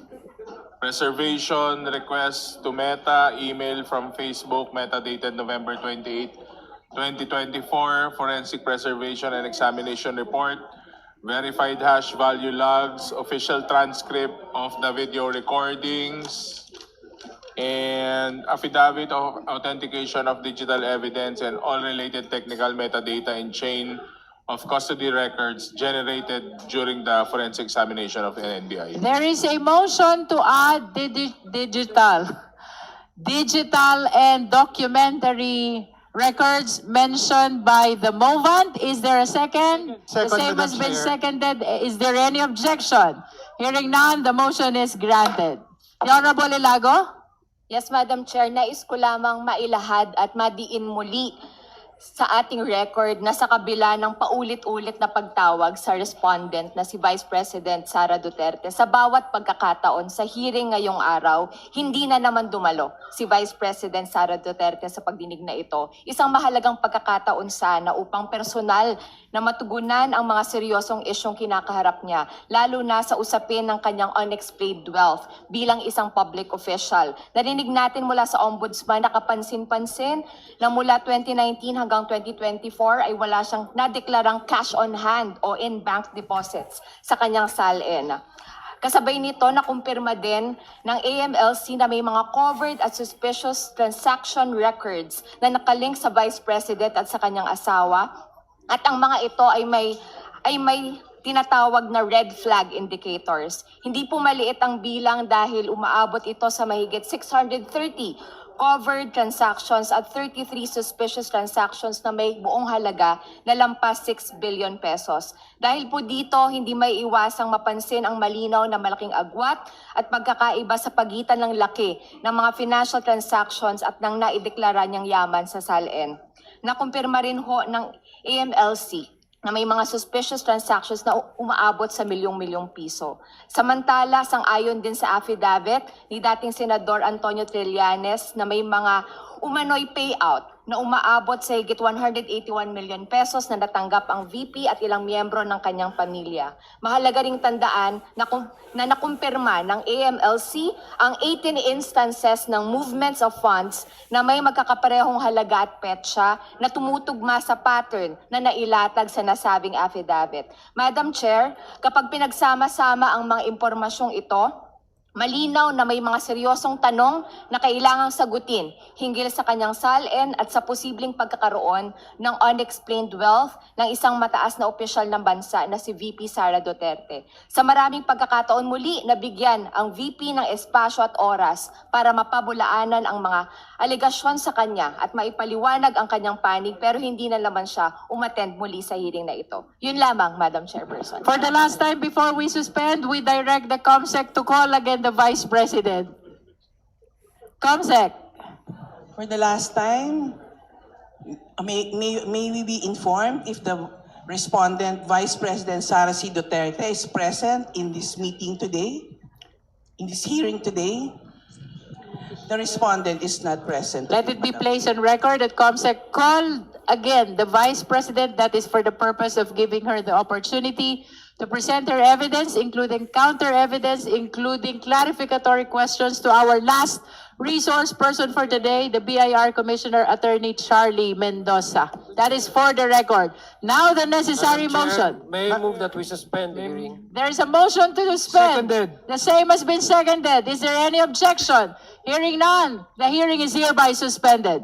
preservation request to Meta, email from Facebook, Meta dated November 28, 2024, forensic preservation and examination report, verified hash value logs, official transcript of the video recordings, and affidavit of authentication of digital evidence and all related technical metadata in chain of custody records generated during the forensic examination of NBI. There is a motion to add digital and documentary records mentioned by the movant. Is there a second? The Second, same Madam has been Chair. seconded. Is there any objection? Hearing none, the motion is granted. The Honorable Ilago? Yes, Madam Chair, nais ko lamang mailahad at madiin muli sa ating record na sa kabila ng paulit-ulit na pagtawag sa respondent na si Vice President Sara Duterte, sa bawat pagkakataon sa hearing ngayong araw, hindi na naman dumalo si Vice President Sara Duterte sa pagdinig na ito. Isang mahalagang pagkakataon sana upang personal na matugunan ang mga seryosong isyong kinakaharap niya, lalo na sa usapin ng kanyang unexplained wealth bilang isang public official. Narinig natin mula sa Ombudsman na kapansin-pansin na mula 2019 hanggang 2024 ay wala siyang nadeklarang cash on hand o in-bank deposits sa kanyang SALN. Kasabay nito, nakumpirma din ng AMLC na may mga covered at suspicious transaction records na nakalink sa Vice President at sa kanyang asawa. At ang mga ito ay may tinatawag na red flag indicators. Hindi po maliit ang bilang dahil umaabot ito sa mahigit 630 covered transactions at 33 suspicious transactions na may buong halaga na lampas 6 billion pesos. Dahil po dito, hindi may iwasang mapansin ang malinaw na malaking agwat at pagkakaiba sa pagitan ng laki ng mga financial transactions at ng naideklara niyang yaman sa SALN. Nakumpirma rin ho ng AMLC na may mga suspicious transactions na umaabot sa milyong-milyong piso. Samantala, sang-ayon din sa affidavit ni dating Senador Antonio Trillanes na may mga umano'y payout na umaabot sa higit 181 million pesos na natanggap ang VP at ilang miyembro ng kanyang pamilya. Mahalaga ring tandaan na nakumpirma ng AMLC ang 18 instances ng movements of funds na may magkakaparehong halaga at petsa na tumutugma sa pattern na nailatag sa nasabing affidavit. Madam Chair, kapag pinagsama-sama ang mga impormasyong ito, malinaw na may mga seryosong tanong na kailangang sagutin hinggil sa kanyang SALN at sa posibleng pagkakaroon ng unexplained wealth ng isang mataas na opisyal ng bansa na si VP Sara Duterte. Sa maraming pagkakataon muli, nabigyan ang VP ng espasyo at oras para mapabulaanan ang mga aligasyon sa kanya at maipaliwanag ang kanyang panig pero hindi na naman siya umattend muli sa hearing na ito. Yun lamang, Madam Chairperson. For the last time before we suspend, we direct the COMSEC to call again the Vice President. COMSEC. For the last time, may we be informed if the respondent, Vice President Sara C. Duterte, is present in this meeting today, in this hearing today? The respondent is not present. Let it be placed on record that COMSEC called again the Vice President. That is for the purpose of giving her the opportunity to present her evidence, including counter evidence, including clarificatory questions to our last resource person for today, the BIR Commissioner Attorney Charlie Mendoza. That is for the record. Now the necessary Madam Chair, motion. may I move that we suspend the hearing? There is a motion to suspend. Seconded. The same has been seconded. Is there any objection? Hearing none, the hearing is hereby suspended.